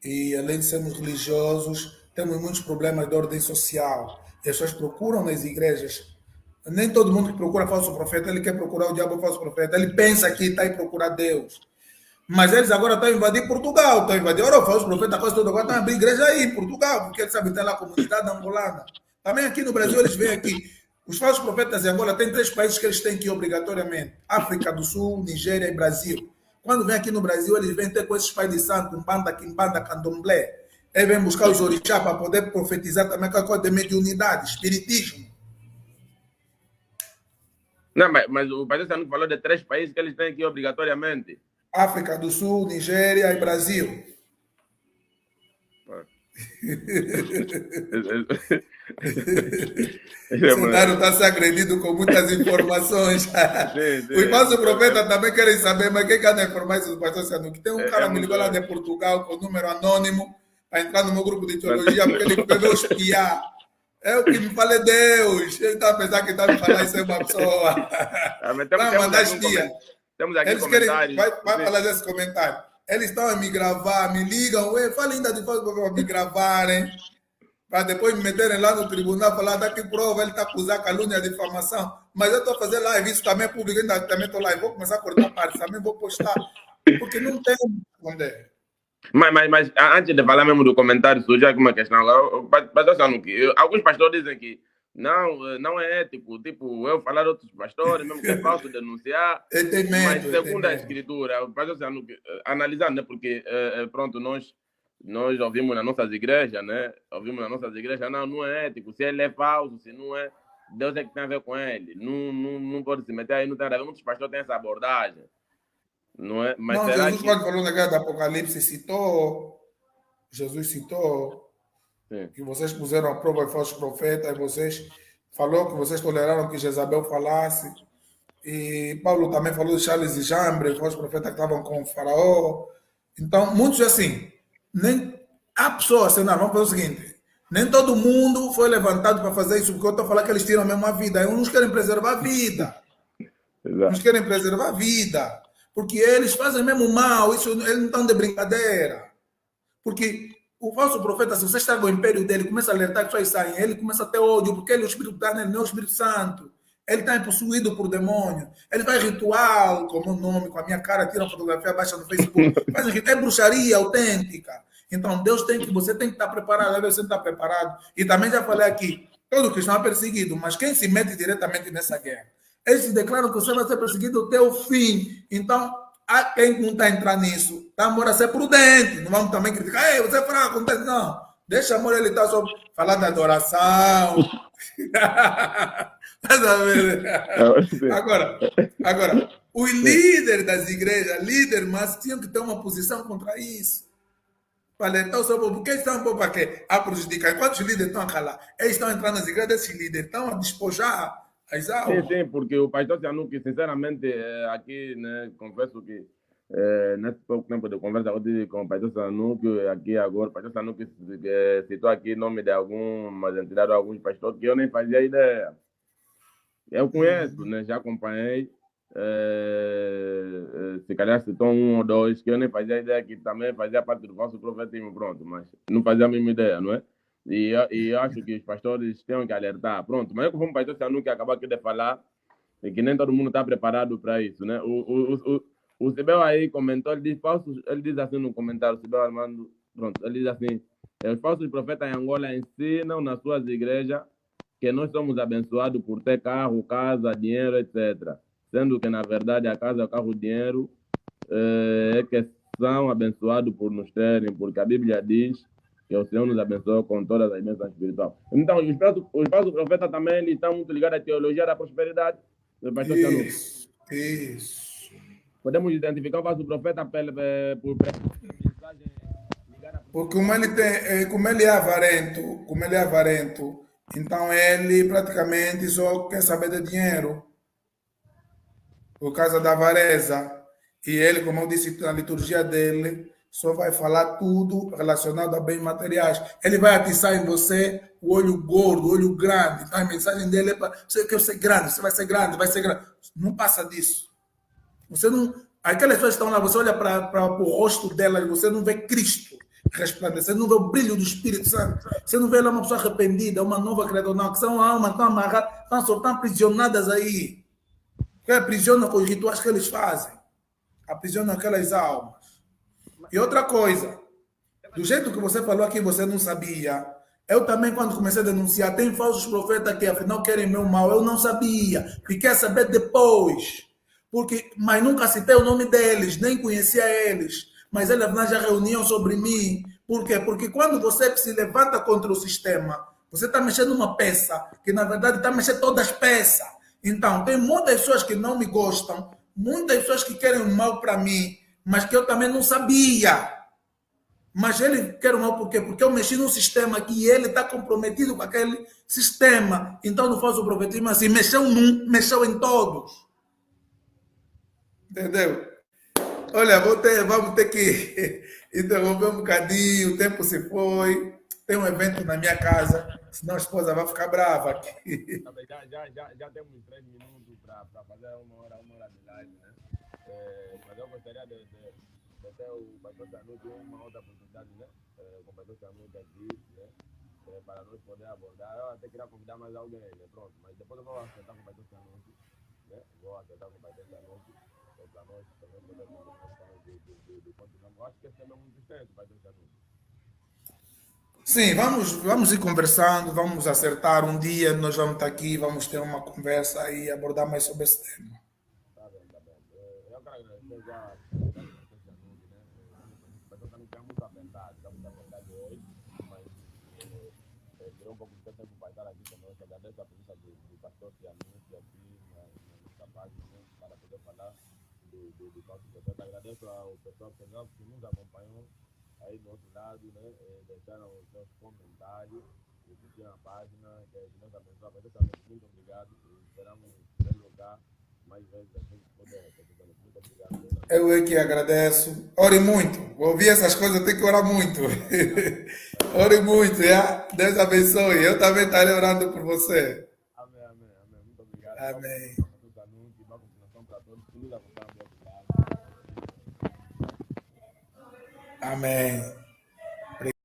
e além de sermos religiosos, temos muitos problemas de ordem social. E as pessoas procuram nas igrejas. Nem todo mundo que procura falso profeta, ele quer procurar o diabo falso profeta. Ele pensa que está aí procurar Deus. Mas eles agora estão a invadir Portugal, estão a invadir a Europa. Os profetas quase todos agora estão a abrir igreja aí em Portugal, porque eles sabem que tem lá a comunidade angolana. Também aqui no Brasil eles vêm aqui. Os falsos profetas em Angola tem 3 países que eles têm que ir obrigatoriamente: África do Sul, Nigéria e Brasil. Quando vêm aqui no Brasil, eles vêm ter com esses pais de santo, Mbanda, Quimbanda, Candomblé. Eles vêm buscar os orixás para poder profetizar também com a coisa de mediunidade, espiritismo. Não, mas o pastor Sanuco falou de 3 países que eles têm que ir obrigatoriamente. África do Sul, Nigéria e Brasil. Cenário está se agredindo com muitas informações. Os falsos profetas também querem saber, mas quem quer informar isso do pastor Sanuco? Tem um cara me ligou lá de Portugal com número anônimo para entrar no meu grupo de teologia, porque ele veio espiar. É o que me fala é Deus. Ele está a pensar que está me falando isso é uma pessoa. Vai mandar espia. Temos aqui eles querem, vai falar desse comentário. Eles estão a me gravar, me ligam, fala ainda depois para me gravarem, para depois me meterem lá no tribunal, falar daqui prova, ele está acusando calúnia, difamação. Mas eu estou a fazer live, isso também é público, ainda também estou lá, vou começar a cortar parte, também vou postar, porque não tem onde é. Mas antes de falar mesmo do comentário, surge aqui uma questão. Alguns pastores dizem que não é ético, tipo, eu falar de outros pastores, mesmo que é falso, denunciar. Mas segundo a escritura, o pastor Sanuco, analisando, né? Porque, pronto, nós ouvimos nas nossas igrejas, né? Não é ético. Se ele é falso, se não é, Deus é que tem a ver com ele. Não pode se meter aí, não tem nada a ver. Muitos pastores têm essa abordagem. Não é? Mas não, será Jesus, quando falou na guerra do Apocalipse, Jesus citou que vocês puseram a prova de falsos profetas, falou que vocês toleraram que Jezabel falasse, e Paulo também falou de Charles e Jambre, falsos profetas que estavam com o faraó. Então, muitos assim, há pessoas, não, vamos fazer o seguinte, nem todo mundo foi levantado para fazer isso, porque eu estou falando que eles tiram mesmo a vida, uns querem preservar a vida, porque eles fazem mesmo mal, isso, eles não estão de brincadeira. Porque o falso profeta, se você estraga o império dele, começa a alertar que pessoas saem, ele começa a ter ódio, porque ele é o Espírito Santo, ele não é o Espírito Santo. Ele está possuído por demônio. Ele faz ritual com o meu nome, com a minha cara, tira uma fotografia, baixa no Facebook. Faz ritual, é bruxaria autêntica. Então, você tem que estar preparado, você não está preparado. E também já falei aqui, todo cristão é perseguido, mas quem se mete diretamente nessa guerra? Eles declaram que você vai ser perseguido até o fim. Então, quem não está entrando nisso, está a ser prudente. Não vamos também criticar, ei, você é fraco, não. Deixa amor, ele está só falando da adoração. Agora, os líderes das igrejas, mas tinham que ter uma posição contra isso. Para alertar o seu povo, porque eles estão para quê? A prejudicar. Enquanto os líderes estão a calar, eles estão entrando nas igrejas, esses líderes estão a despojar as almas. Sim, porque o pastor Sanuco, sinceramente, aqui, né, confesso que nesse pouco tempo de conversa com o pastor Sanuco, aqui agora, o pastor Sanuco citou aqui o nome de algumas entidades, alguns pastores que eu nem fazia ideia. Eu conheço, né, já acompanhei, se calhar citou um ou dois que eu nem fazia ideia que também fazia parte do falso profetismo, pronto, mas não fazia a mesma ideia, não é? E eu acho que os pastores têm que alertar, pronto, mas eu como pastor Sanuco que acabou aqui de falar, e que nem todo mundo está preparado para isso, né? O Sibel aí comentou, ele diz assim no comentário, o Sibel Armando, pronto, ele diz assim, os falsos profetas em Angola ensinam nas suas igrejas que nós somos abençoados por ter carro, casa, dinheiro, etc. Sendo que, na verdade, a casa, o carro, o dinheiro é que são abençoados por nos terem, porque a Bíblia diz que o Senhor nos abençoou com todas as bênçãos espirituais. Então, os falsos profetas também eles estão muito ligados à teologia da prosperidade. do pastor Sanusi. Isso. Podemos identificar o vaso do profeta por mensagem ligada. Porque como ele é avarento, então ele praticamente só quer saber de dinheiro por causa da avareza. E ele, como eu disse na liturgia dele, só vai falar tudo relacionado a bens materiais. Ele vai atiçar em você o olho gordo, o olho grande. Então a mensagem dele é para você quer ser grande, você vai ser grande, vai ser grande. Não passa disso. Você não. Aquelas pessoas que estão lá, você olha para o rosto delas, você não vê Cristo resplandecer, você não vê o brilho do Espírito Santo, você não vê lá uma pessoa arrependida, uma nova criatura, não, que são almas, estão amarradas, estão aprisionadas aí. Que aprisionam com os rituais que eles fazem. Aprisionam aquelas almas. E outra coisa, do jeito que você falou aqui, você não sabia. Eu também, quando comecei a denunciar, tem falsos profetas que afinal querem meu mal. Eu não sabia. Fiquei a saber depois. Mas nunca citei o nome deles, nem conhecia eles. Mas eles já reuniam sobre mim. Por quê? Porque quando você se levanta contra o sistema, você está mexendo uma peça, que na verdade está mexendo todas as peças. Então, tem muitas pessoas que não me gostam, muitas pessoas que querem o mal para mim, mas que eu também não sabia. Mas ele quer o mal por quê? Porque eu mexi num sistema que ele está comprometido com aquele sistema. Então não faz o profetismo assim, mexeu num, mexeu em todos. Entendeu? Olha, vamos ter que interromper um bocadinho, o tempo se foi. Tem um evento na minha casa, senão a esposa vai ficar brava aqui. Já temos 3 minutos para fazer uma hora de live, né? Mas eu gostaria de ter o pastor Sanusi uma outra oportunidade, né? Com o pastor Sanusi aqui, né? Para nós poder abordar. Eu até queria convidar mais alguém, né? Pronto, mas depois eu vou acertar com o pastor Sanusi, né? Vou acertar com o pastor Sanusi, para nós também poder conversar de continuar. Eu acho que esse é muito distante, pastor Sanusi. Sim, vamos ir conversando, vamos acertar um dia, nós vamos estar aqui, vamos ter uma conversa e abordar mais sobre esse tema. Tá bem. Eu quero agradecer já muito apertado hoje, mas tirou um pouco de tempo para estar aqui conosco. Agradeço a presença do pastor Cianucci aqui na nossa página para poder falar do nosso projeto. Agradeço ao pessoal que nos acompanhou aí do outro lado, né? Deixaram os seus comentários, curtiram a página, que Deus abençoe. Muito obrigado e esperamos ter lugar mais vezes assim que puder. Muito obrigado. Eu é que agradeço. Ore muito. Vou ouvir essas coisas, eu tenho que orar muito. Ore muito, já? Deus abençoe. Eu também estarei orando por você. Amém. Muito obrigado. Amém. Amém.